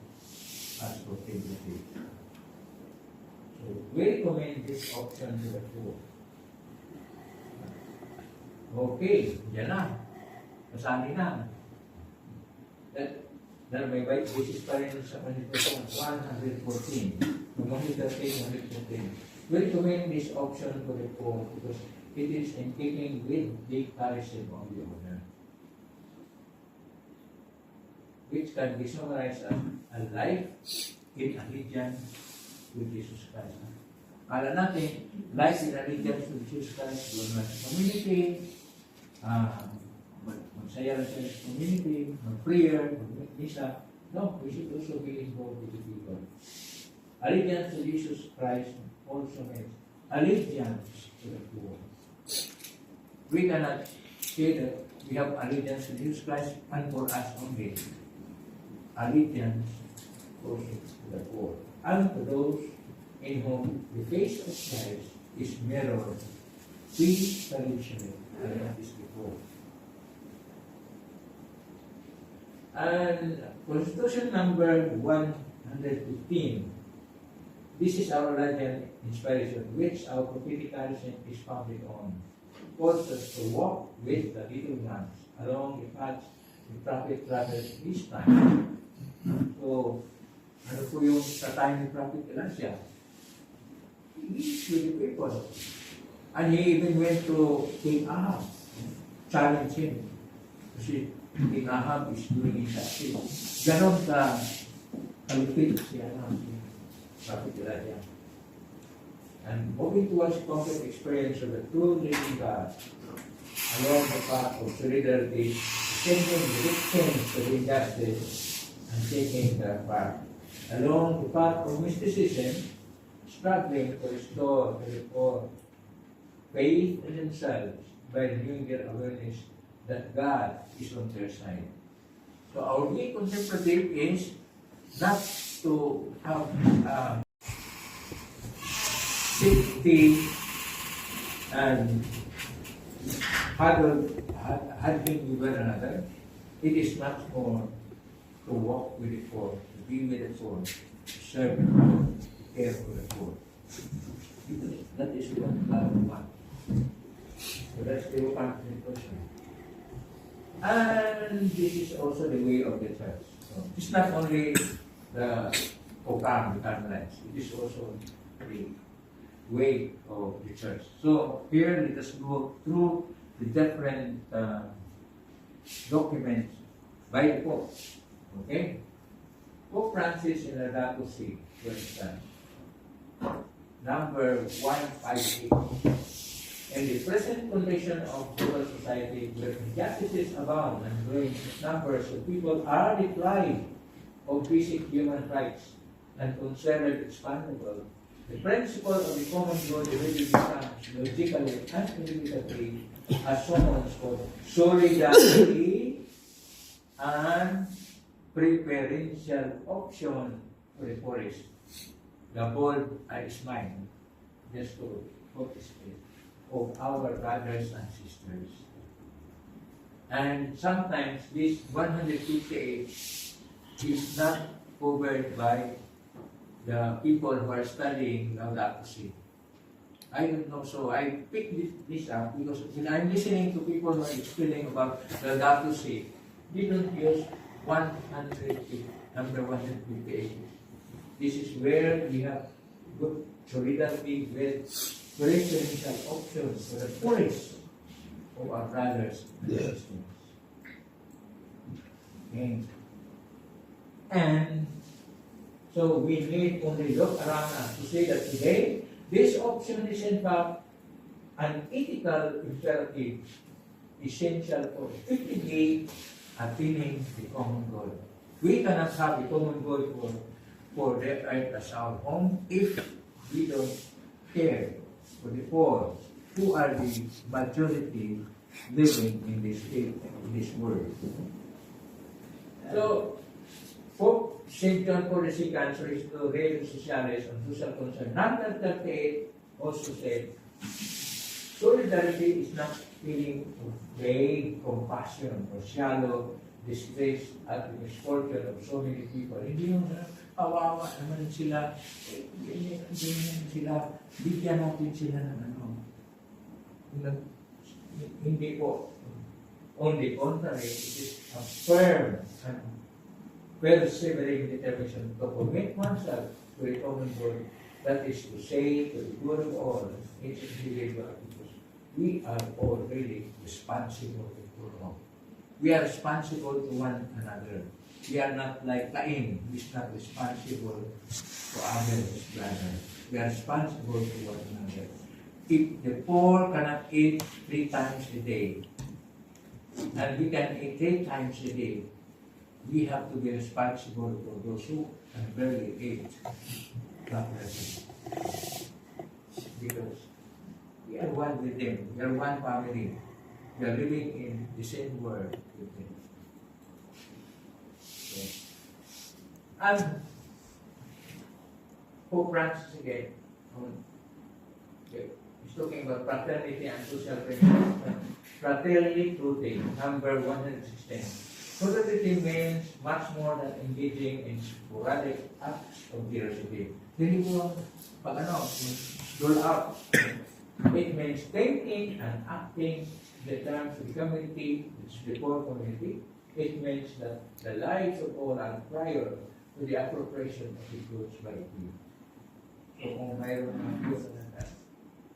as profitability. So we recommend this option to the poor. Okay, yan na. Masali na. Dahil may basis pa rin sa manifesto 114. Mamahit 114. We recommend this option to the poor because it is in keeping with the charism of the owner, which can be summarized as a life in allegiance with Jesus Christ. Kala natin, life in allegiance with Jesus Christ, doon na sa community, magsaya lang sa community, mag-prayer, mag-misa. No, we should also be involved with the people. Allegiance to Jesus Christ also means allegiance to the poor. We cannot say that we have allegiance to Jesus Christ and for us only. Allegiance also to the poor and to those in whom the face of Christ is mirrored spiritually as is before. And Constitution number 115. This is our legend inspiration, which our prophetic charism is founded on. Calls us to walk with the little ones along the paths the prophet traveled this time. So, ano po yung sa time ni Prophet Elijah? He is with the people. And he even went to King Ahab, challenge him. Kasi King Ahab is doing exactly. Ganon ka kalupit siya na si Prophet Elijah. And moving towards concrete experience of the true living God along the path of solidarity, sending the victims to the injustice and taking their part. Along the path of mysticism, struggling to restore the poor, faith in themselves by renewing their awareness that God is on their side. So our main contemplative is not to have safety and hugging with one another. It is much more to walk with the poor, to be with the poor, to serve the poor, to care for the poor. Because that is what God wants. So that's the ultimate question. And this is also the way of the church. So it's not only the Okam, the Carmelites, it is also the way of the church. So here let us go through the different documents by the Pope. Okay? Pope Francis in Laudato Si, for instance, number 158. In the present condition of global society, where injustices abound and growing numbers of people are deprived of basic human rights and considered expandable, the principle of the common good really becomes logically and inevitably a summons for solidarity and preferential option for the poorest. The ball is mine, just to participate, of our brothers and sisters. And sometimes this 158 is not covered by the people who are studying Laudato Si. I don't know, so I picked this up because when I'm listening to people who are explaining about Laudato Si, they don't use 150, number 158. This is where we have good solidarity with preferential options for the poorest of our brothers and sisters. Okay. And so we need only look around us to see that today, this option is in fact an ethical imperative essential for effectively attaining the common goal. We cannot have the common goal for the earth as our home if we don't care for the poor, who are the majority living in this world. So, Pope St. John Paul II answers to Rerum Socialis on social concern, number 38, also said, solidarity is not feeling of vague compassion or shallow distress at the misfortune of so many people. Hindi yung kawawa naman sila, ganyan sila, bigyan natin sila ng ano. Hindi po. On the contrary, it is a firm and persevering determination to commit oneself to a common goal. That is to say, to the good of all, each individual, because we are all really responsible to all. We are responsible to one another. We are not like Cain, who is not responsible to others, brother. We are responsible to one another. If the poor cannot eat 3 times a day, and we can eat 3 times a day, we have to be responsible for those who can barely eat properly. Because we are one with them. We are one family. We are living in the same world with them. Okay. And Pope Francis again, he's talking about fraternity and social principles. Fraternity Tutti, number 116. Fraternity means much more than engaging in sporadic acts of generosity. Hindi mo pag roll out. It means thinking and acting the terms of the community, the poor community. It means that the lives of all are prior to the appropriation of the goods by you. So kung mayroon ng goods na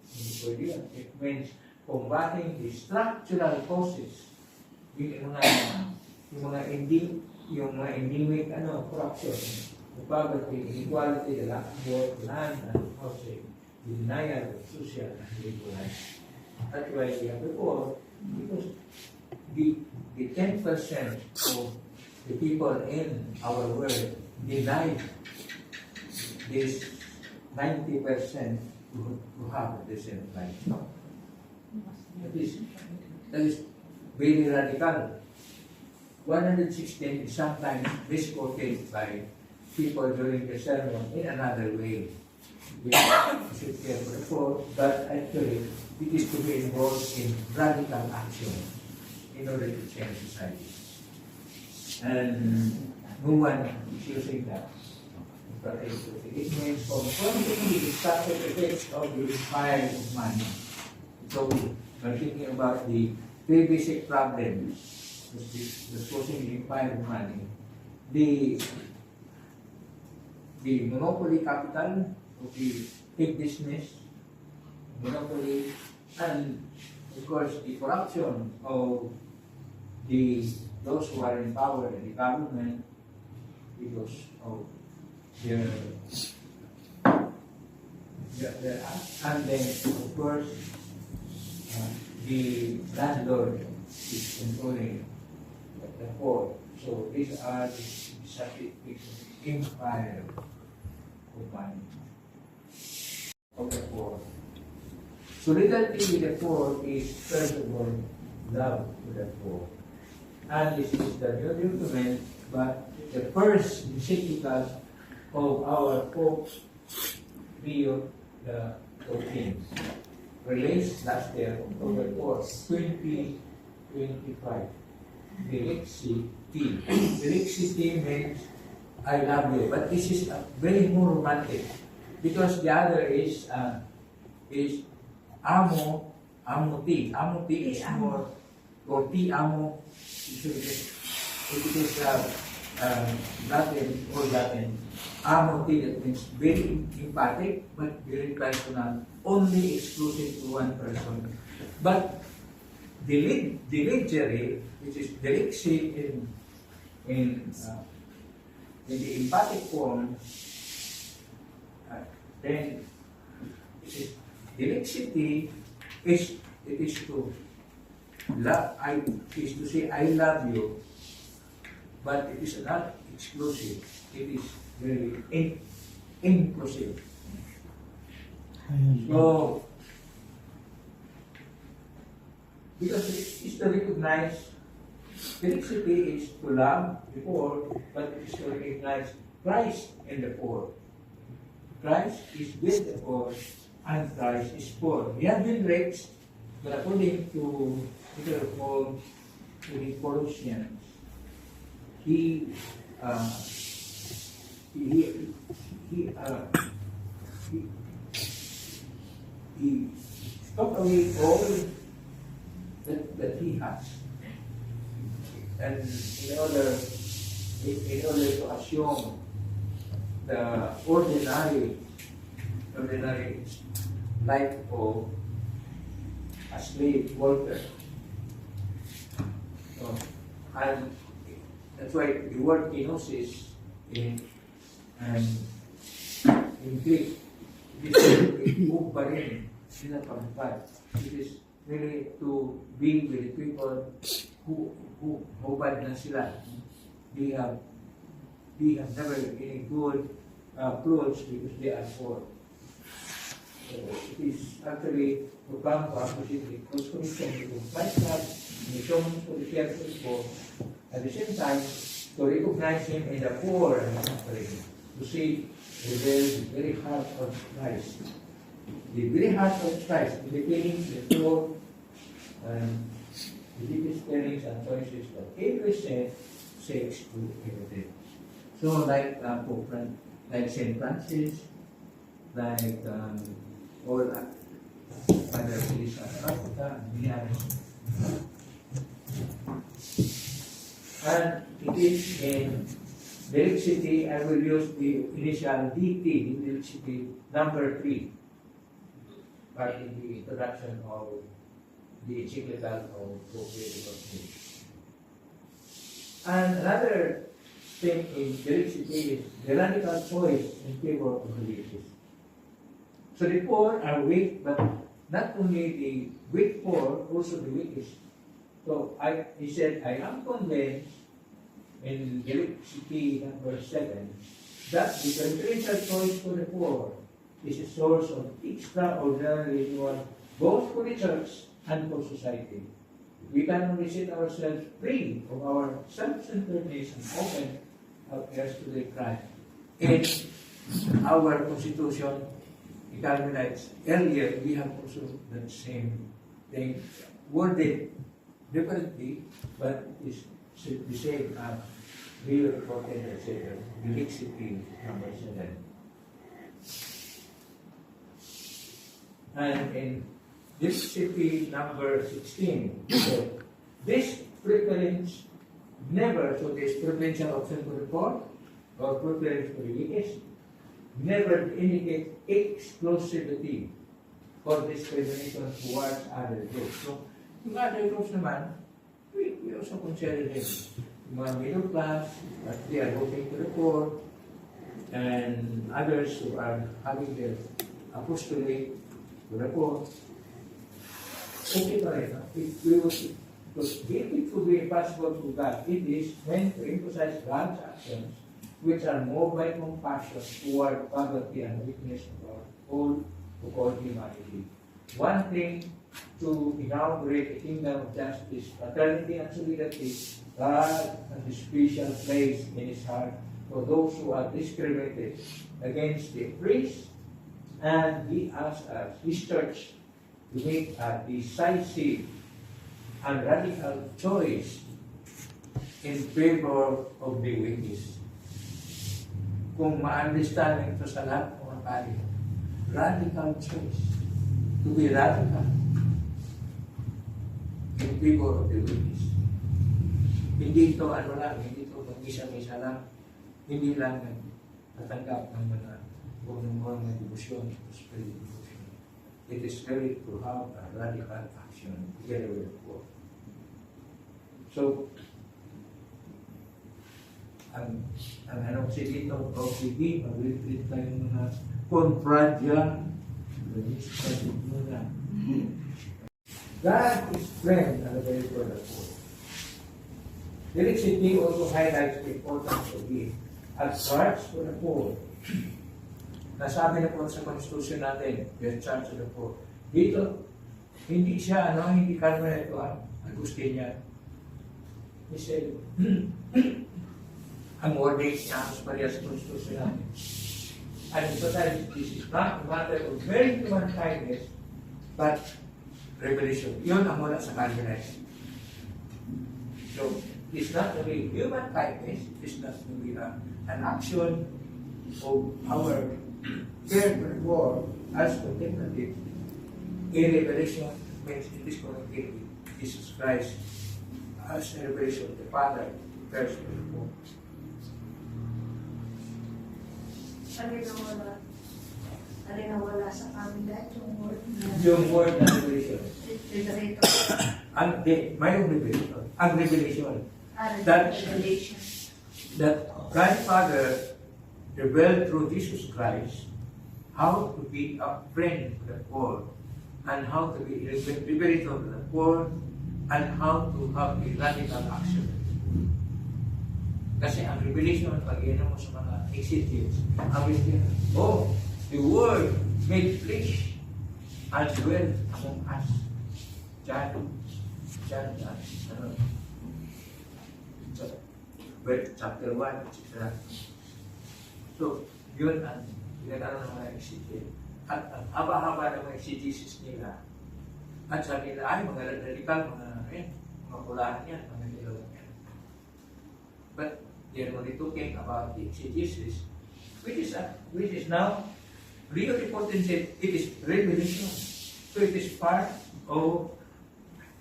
hindi pwede yun. It means combating the structural causes, yung mga endemic corruption, the poverty, inequality, the lack of work, land and housing, the denial of social and labor rights. That's why we have the poor, because the 10% of the people in our world deny this 90% who have the same life. That is very radical. 116 is sometimes misquoted by people during the sermon in another way. We should care for the poor, but actually it is to be involved in radical action in order to change society. And no one is using that. It means confronting the destructive effects of the empire of money. So we're thinking about the 3 basic problems causing the empire of money. The monopoly capital of the big business, monopoly, and of course the corruption of those who are in power in the government because of their and then of course the landlord is controlling the poor. So these are the statistics of empire of money of the poor. Solidarity with the poor is first of all love to the poor. And this is the new document, but the first encyclical of our Pope Leo XIV, released last year, October 4, 2025. Felixity. Felixity means I love you, but this is very more romantic because the other is amo ti. Amo ti is more, or ti amo. It is Latin or Latin, amity, that means very emphatic, but very personal, only exclusive to one person. But deligere, which is delixi in the emphatic form, then delixity is to love. Is to say I love you, but it is not exclusive. It is very inclusive. So, because it is to recognize, felicity is to love the poor, but it is to recognize Christ in the poor. Christ is with the poor, and Christ is poor. He has been rich, but according to Peter Paul to the Colossians, he took away all that he has, and in order to assume the ordinary life of a slave worker. So, and that's why the word kenosis in Greek is uparin, sinapampat. It is really to be with the people who hubad na sila. They have never any good clothes because they are poor. So it is actually to come to appreciate the close connection with Christ God, missions for the care of the poor. At the same time, to recognize Him in the poor and suffering, to see the very heart of Christ. The very heart of Christ, indicating the poor and the deepest feelings and choices that every saint says to everything. So like Pope like Saint Francis, like all other cities of Africa, many others. And it is in Delixity, I will use the initial DT, Delixity number 3, but in the introduction of the encyclical of Pope Leo XIII. And another thing in Delixity is the radical choice in favor of religious. So the poor are weak, but not only the weak poor, also the weakest. So he said, I am convinced in Delixity number 7 that the preferential choice for the poor is a source of extraordinary renewal both for the church and for society. We can only set ourselves free from our self-centeredness and open our ears to the cry. In our constitution, the Calvinites, earlier we have also the same thing, worded differently, but it is the same as we reported as the Delixity number 7. And in Delixity number 16, so this preference never, so this preferential option for the poor or preference for the weakest, never indicate exclusivity or discrimination towards other groups. So, yung other groups naman, we also consider them. Yung mga middle class, but they are voting to the poor, and others who are having their apostolate to the poor. Okay pa rin, because if it would be impossible to God, it is meant to emphasize God's actions, which are moved by compassion toward poverty and weakness of our whole humanity. One thing to inaugurate a kingdom of justice, fraternity, and solidarity, God has a special place in His heart for those who are discriminated against the oppressed, and He asks us, His church, to make a decisive and radical choice in favor of the weakest. Kung ma-understand ito sa lahat ng mga pari, radical choice, to be radical in favor of the weakest. Hindi ito ano lang, hindi ito mag-isa-isa lang. Hindi lang natanggap ng mga debosyon, spiritual devotion. It is ready to have a radical action together with the poor. So, ang ano kasi dito, OCD, mag-retreat tayong mga confradya, God is friend and very for the poor. Derek City also highlights the importance of give at charge for the poor. Nasabi na po sa konstitusyon natin, the charge for the poor. Dito, hindi siya, hindi Carmen ito, Agustinian. He said, ang wording niya ang parehas sa konstitusyon natin. And emphasize this is not a matter of very human kindness, but revelation. Yun ang mula sa Calvinist. So, it's not only human kindness, it's not only an action of our care for the poor as contemplative. A revelation means it is connected with Jesus Christ as a revelation of the Father cares for the poor. Alin na wala sa kanila yung word na Yung word na revelation. liberator. Mayroong revelation. Ang revelation. That revelation. That God Father revealed through Jesus Christ how to be a friend to the poor and how to be a liberator to the poor and how to have a radical action. Kasi ang revelation, pag iyan mo sa mga exegetes, ang revelation, the Word made flesh and dwelt among us. John, chapter 1, etc. So, yun ang pinagkaroon ng mga exegetes. At ang haba-haba ng mga exegesis nila. At sabi nila, ay, mga radikal, mga kulahan yan, mga nilawan yan. But they're only talking about the exegesis, which is now really important. It is revelation. So it is part of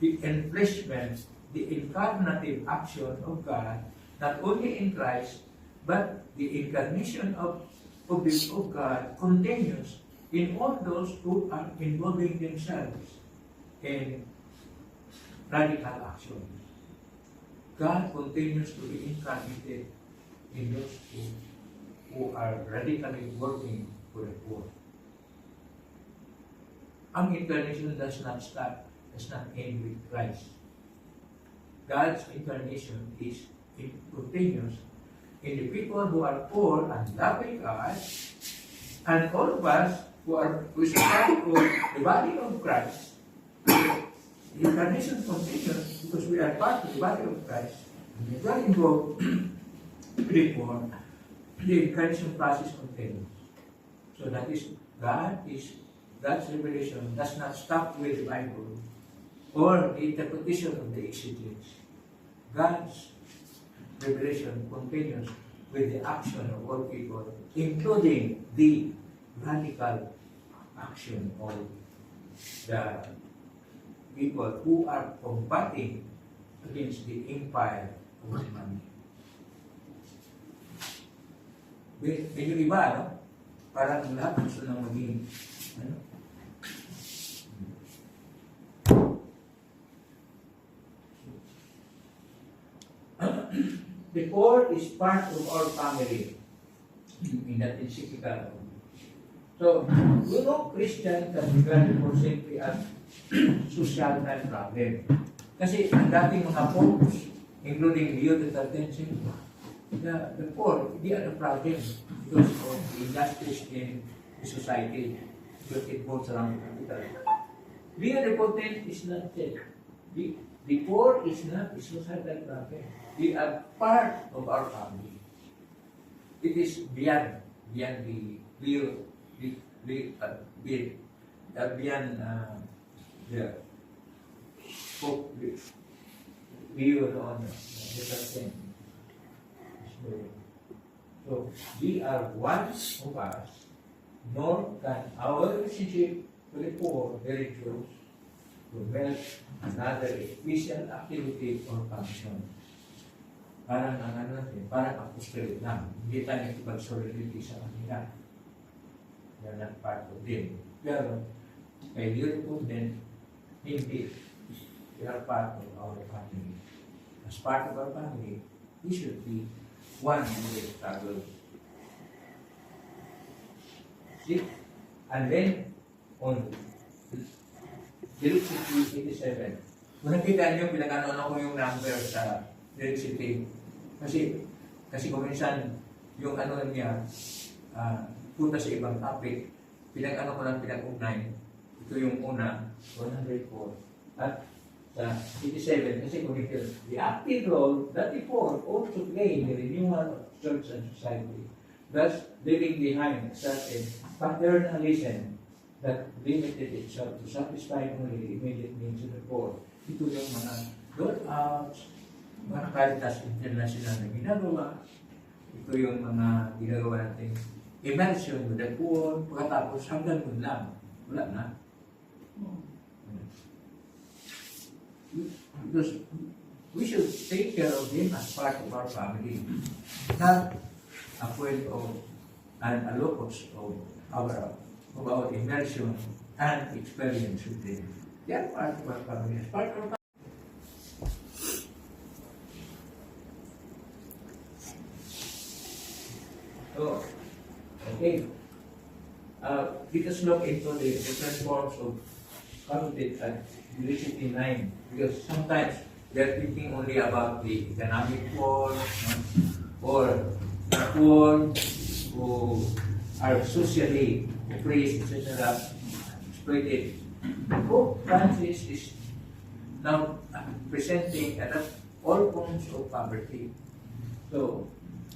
the enfleshment, the incarnative action of God, not only in Christ, but the incarnation of God continues in all those who are involving themselves in radical action. God continues to be incarnated in those who are radically working for the poor. Ang incarnation does not start, does not end with Christ. God's incarnation is continuous in the people who are poor and loving God, and all of us who are part of the body of Christ. The incarnation continues because we are part of the body of Christ. And we are involved before the incarnation process continues. So that is God's revelation does not stop with the Bible or the interpretation of the exegetes. God's revelation continues with the action of all people, including the radical action of the people who are combating against the empire of money. Medyo iba, no? Parang lahat gusto nang maging, ano? The poor is part of our family in that encyclical. So, Christian can regard for simply as social time problem. Kasi ang dating mga popes, including Leo XIII, the poor, they are a problem because of the injustice in the society, because it goes around capital. Leo XIV is not it. The poor is not a societal problem. They are part of our family. It is beyond the Leo, beyond the Pope Leo on the So, we are one of us, nor can our relationship to the poor very close to help another special activity or function. parang ang ano natin, parang apostolate lang. Hindi tayo nakipag-solidarity sa kanila. Yan ang part of them. Pero, kay Europe din, hindi. They are part of our family. As part of our family, we should be one in the struggle. See? And then, on Direct City 87, kung nakita nyo, pinag-ano ko yung number sa Direct City. Kasi kung minsan, yung ano niya, punta sa ibang topic, pinag-ano ko lang pinag-ugnay. Ito yung una, 104. At sa 87, kasi kung ito, the active role that before also play in the renewal of church and society, thus leaving behind a certain paternalism that limited itself to satisfy only the immediate needs of the poor. Ito yung mga load-outs, mga Caritas International na ginagawa. Ito yung mga ginagawa natin immersion with the poor, pagkatapos hanggang doon lang. Wala na. Because we should take care of them as part of our family, not a point of and a locus of our immersion and experience with them. They are part of our family, as part of our family. So, okay. Let us look into the different forms of conflict at University 9, because sometimes we are thinking only about the economic poor, or the poor who are socially oppressed, etc., exploited. Pope Francis is now presenting all forms of poverty. So,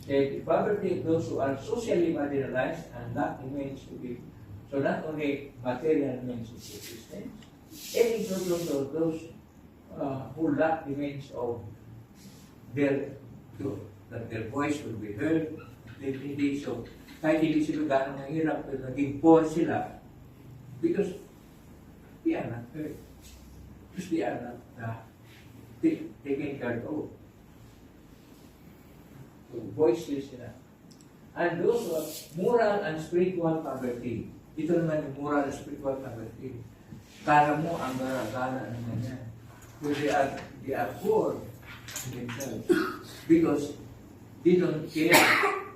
the poverty of those who are socially marginalized and lack the means to be, so not only material means of existence, any sort of those who lack the means of that their voice will be heard, hindi so, kahit hindi sila gano'ng mahirap, pero naging poor sila, because they are not heard. Because they are not taken care of. So, voiceless sila. And those who have moral and spiritual poverty, ito naman yung moral and spiritual poverty. Kala mo ang gana naman yan. So they are poor in themselves because they don't care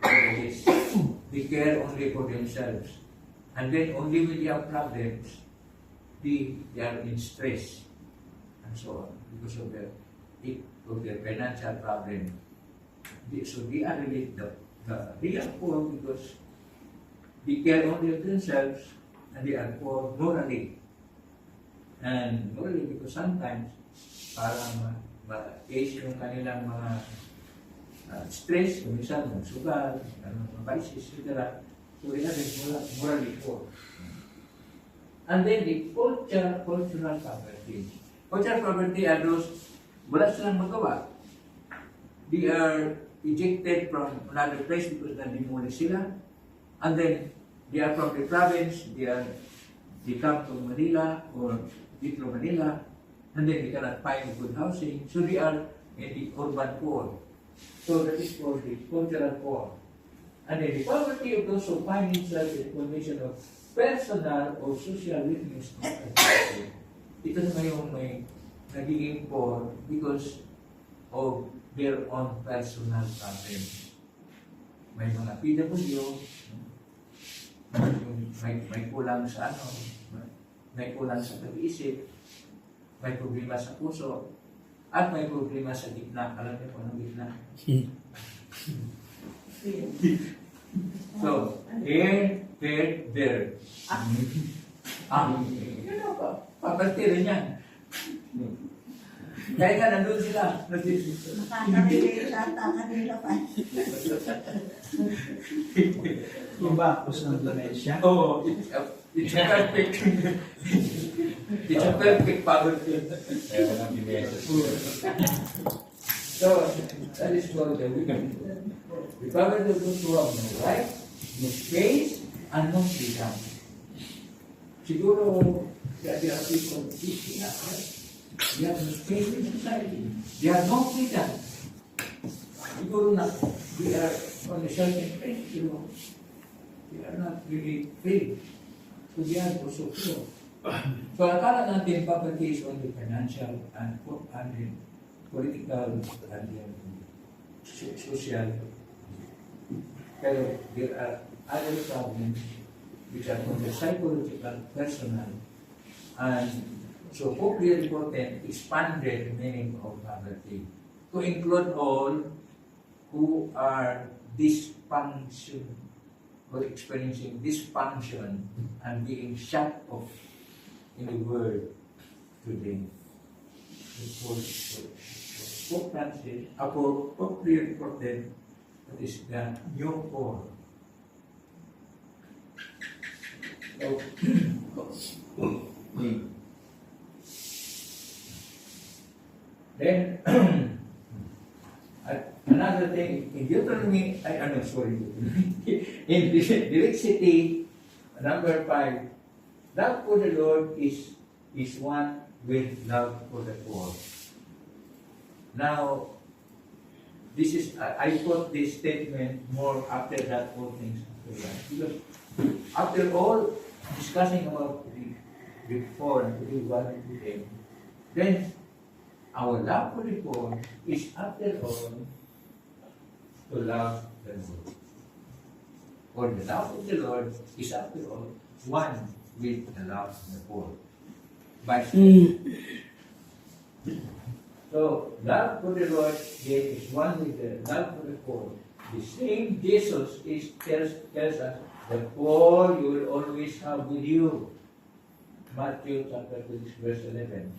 for this. They care only for themselves. And then only when they have problems, they are in stress and so on because of their financial problem. So they are really the real poor because they care only of themselves and they are poor morally. And morally because sometimes parang ma-case yung kanilang mga stress, minsan magsugal, mga vices, etc. So they are morally poor. And then the cultural poverty. Cultural poverty are those wala silang magawa. They are ejected from another place because na-demolish sila. And then they are from the province, they come to Manila or Metro Manila, and then they cannot find good housing. So they are in the urban poor. So that is called the cultural poor. And then the poverty of those who find themselves in a condition of personal or social weakness. Ito naman yung may nagiging poor because of their own personal problems. May mga PW, may kulang sa may kulang sa pag-iisip, may problema sa puso, at may problema sa gitna. Alam niyo kung anong gitna? So, here, there. Yun know, paparti rin yan. Kaya nga nandun sila. Nakakarinig sa kanila pa. Yung bakos ng dementia. Oo, it's a perfect poverty. So, that is called the weakness. The poverty of those who have no right, no space, and no freedom. Siguro, there are people teaching us, they have no space in society. They have no freedom. siguro na, we are on a certain place, you know. We are not really free. So we are also pure. So akala natin poverty is only financial and political and social. Pero there are other problems which are on the psychological, personal, and so Pope important expanded the meaning of poverty to include all who are dysfunction or experiencing dysfunction and being shut off in the world today. Pope Francis, Pope Leo important that is the new poor. So, then, another thing, in Deuteronomy, in Direct City, number 5, love for the Lord is one with love for the poor. Now, this is, I put this statement more after that, all things after that. Because after all, discussing about the poor and the one today, then our love for the poor is after all to love the Lord. For the love of the Lord is after all one with the love of the poor. By so love for the Lord is one with the love for the poor. The same Jesus tells us, the poor you will always have with you. Matthew chapter 6 verse 11.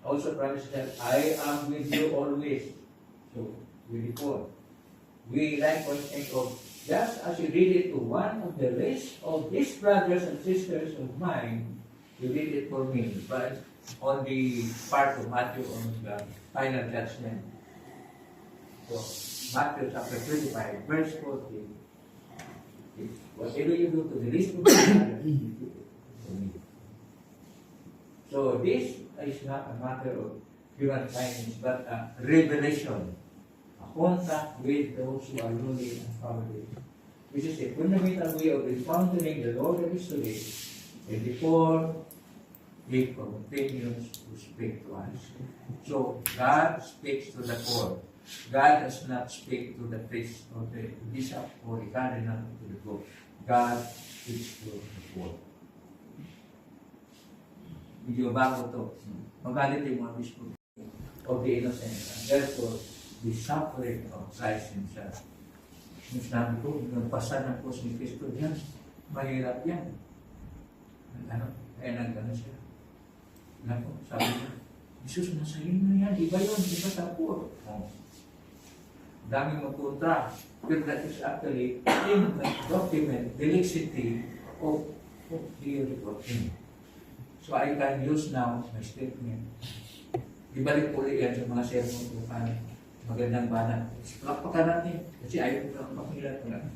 Also promises that I am with you always. So with the poor. We likewise think of, just as you read it to one of the list of these brothers and sisters of mine, you read it for me. But on the part of Matthew on the final judgment. So Matthew chapter 25, verse 14. Whatever you do to the least of the brothers, you do it for me. So this is not a matter of human kindness, but a revelation, a contact with those who are lonely and poverty, which is a fundamental way of encountering the Lord of history. And before He continues to speak to us. So God speaks to the poor. God does not speak to the priest or the bishop or the cardinal to the poor. God speaks to the poor. Medyo bago to. Magalit yung mga bispo of the innocent. And therefore, the suffering of Christ Himself. Yung sinabi ko, nagpasa ng cross ni Cristo yan. Mahirap yan. Ano? Kaya nagano siya. Nako, sabi niya, Jesus, nasa iyo na yan. Iba yun, iba sa poor. Oh. Daming magkontra. But that is actually in the document, the legacy of the reporting. So I can use now my statement. Ibalik po ulit yan sa mga sermon ko pa. Magandang banat. Palakpakan natin. Kasi ayaw ko lang makilat ko lang.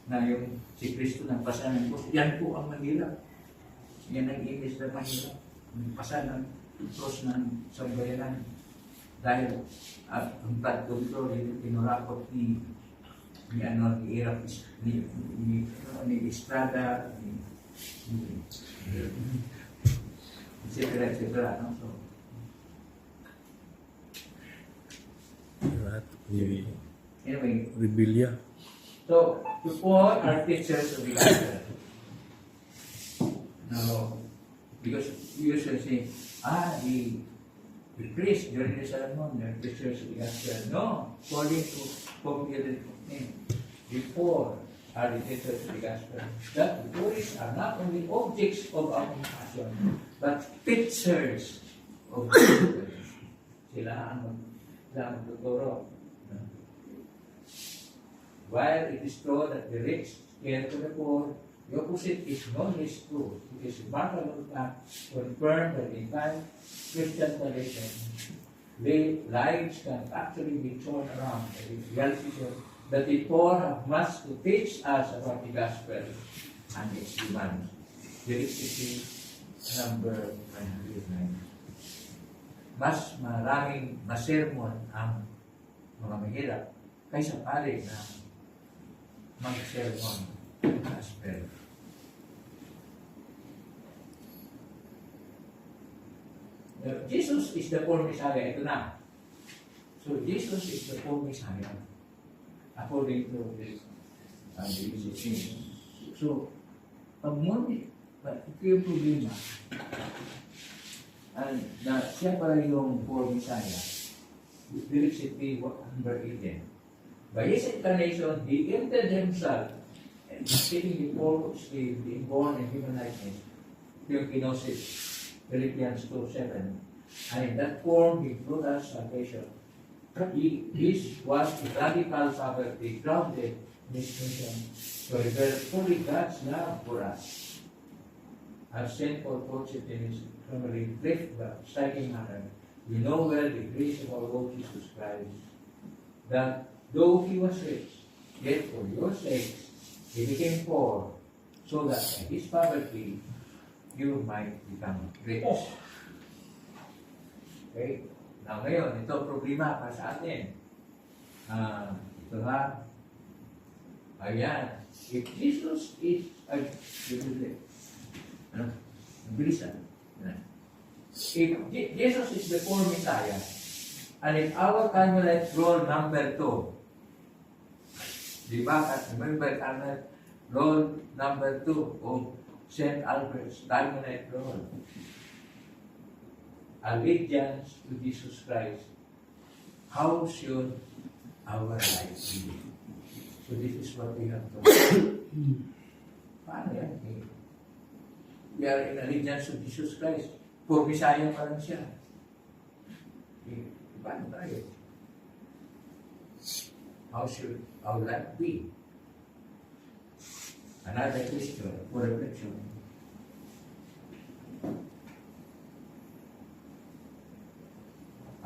Na yung si Kristo ng pasanan ko. Yan po ang mahirap. Yan ang image na mahirap. Ang pasanan, cross ng sambayanan. Dahil ang pagkontrol, pinurakot ni Iraq, ni Estrada, etc. No? So, anyway, Rebellia. so the poor are teachers of the gospel. Now, because we usually say, the priest during the sermon, they're teachers of the gospel. No, according to Pope Leo XIV, the poor are the teachers of the gospel. That the poor are not only objects of our compassion, but teachers of the gospel. Sila ang magtuturo. While it is true that the rich care to the poor, the opposite is not less true. It is remarkable that confirmed by the entire Christian tradition, the lives can actually be torn around by the reality that the poor have much to teach us about the gospel and its demands. Directly number 109. Mas maraming masermon ang mga mahirap, kaysa pare na mag-sermon gospel. Jesus is the poor Messiah. Ito na. So, Jesus is the poor Messiah. According to this, so, pag ito yung problema, na siya pala yung poor Messiah, Philippians 3:18. By his incarnation, he entered himself, and taking the form of slave, being born in human likeness, yung kinosis, Philippians 2:7. And in that form, he brought us salvation. This was the radical poverty grounded in his mission to reveal fully God's love for us. As St. Paul puts it in his summary, brief but striking manner, we know well the grace of our Lord Jesus Christ, that though he was rich, yet for your sakes he became poor, so that by his poverty you might become rich. Okay? Now ngayon, ito problema para sa atin. Ito ha. Ayan. If Jesus is, bilisan. If Jesus is the poor Messiah, and in our Carmelite role number 2, di ba? Remember Carmelite role number 2 of St. Albert's Carmelite role. Allegiance to Jesus Christ. How should our life be? So this is what we have to do. Paano yan? We are in allegiance to Jesus Christ. For Messiah pa lang siya. Paano tayo? How should our life be? Another question for reflection.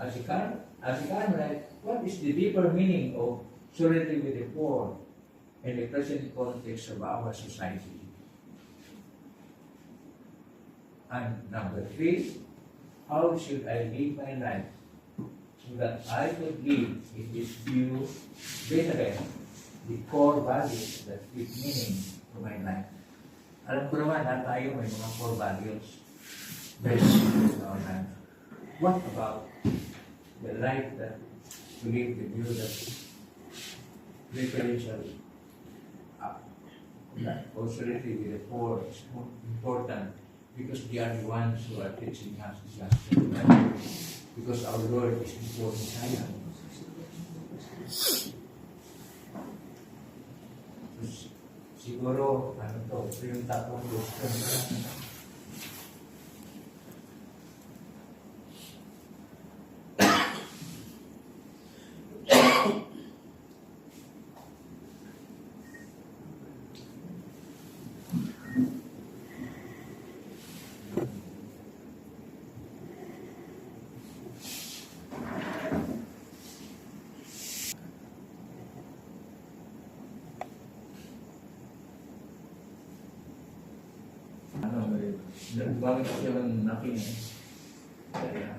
As a Carmelite, what is the deeper meaning of solidarity with the poor in the present context of our society? And number 3, how should I live my life so that I could live in this view better the core values that give meaning to my life? Alam ko naman na tayo may mga core values based on our life. What about the life that we live the view that referential austerity with the poor is more important because they are the ones who are teaching us the gospel. Because our Lord is before Messiah. Siguro, ito yung tapong gusto. Bakit siya lang nakinig? Kaya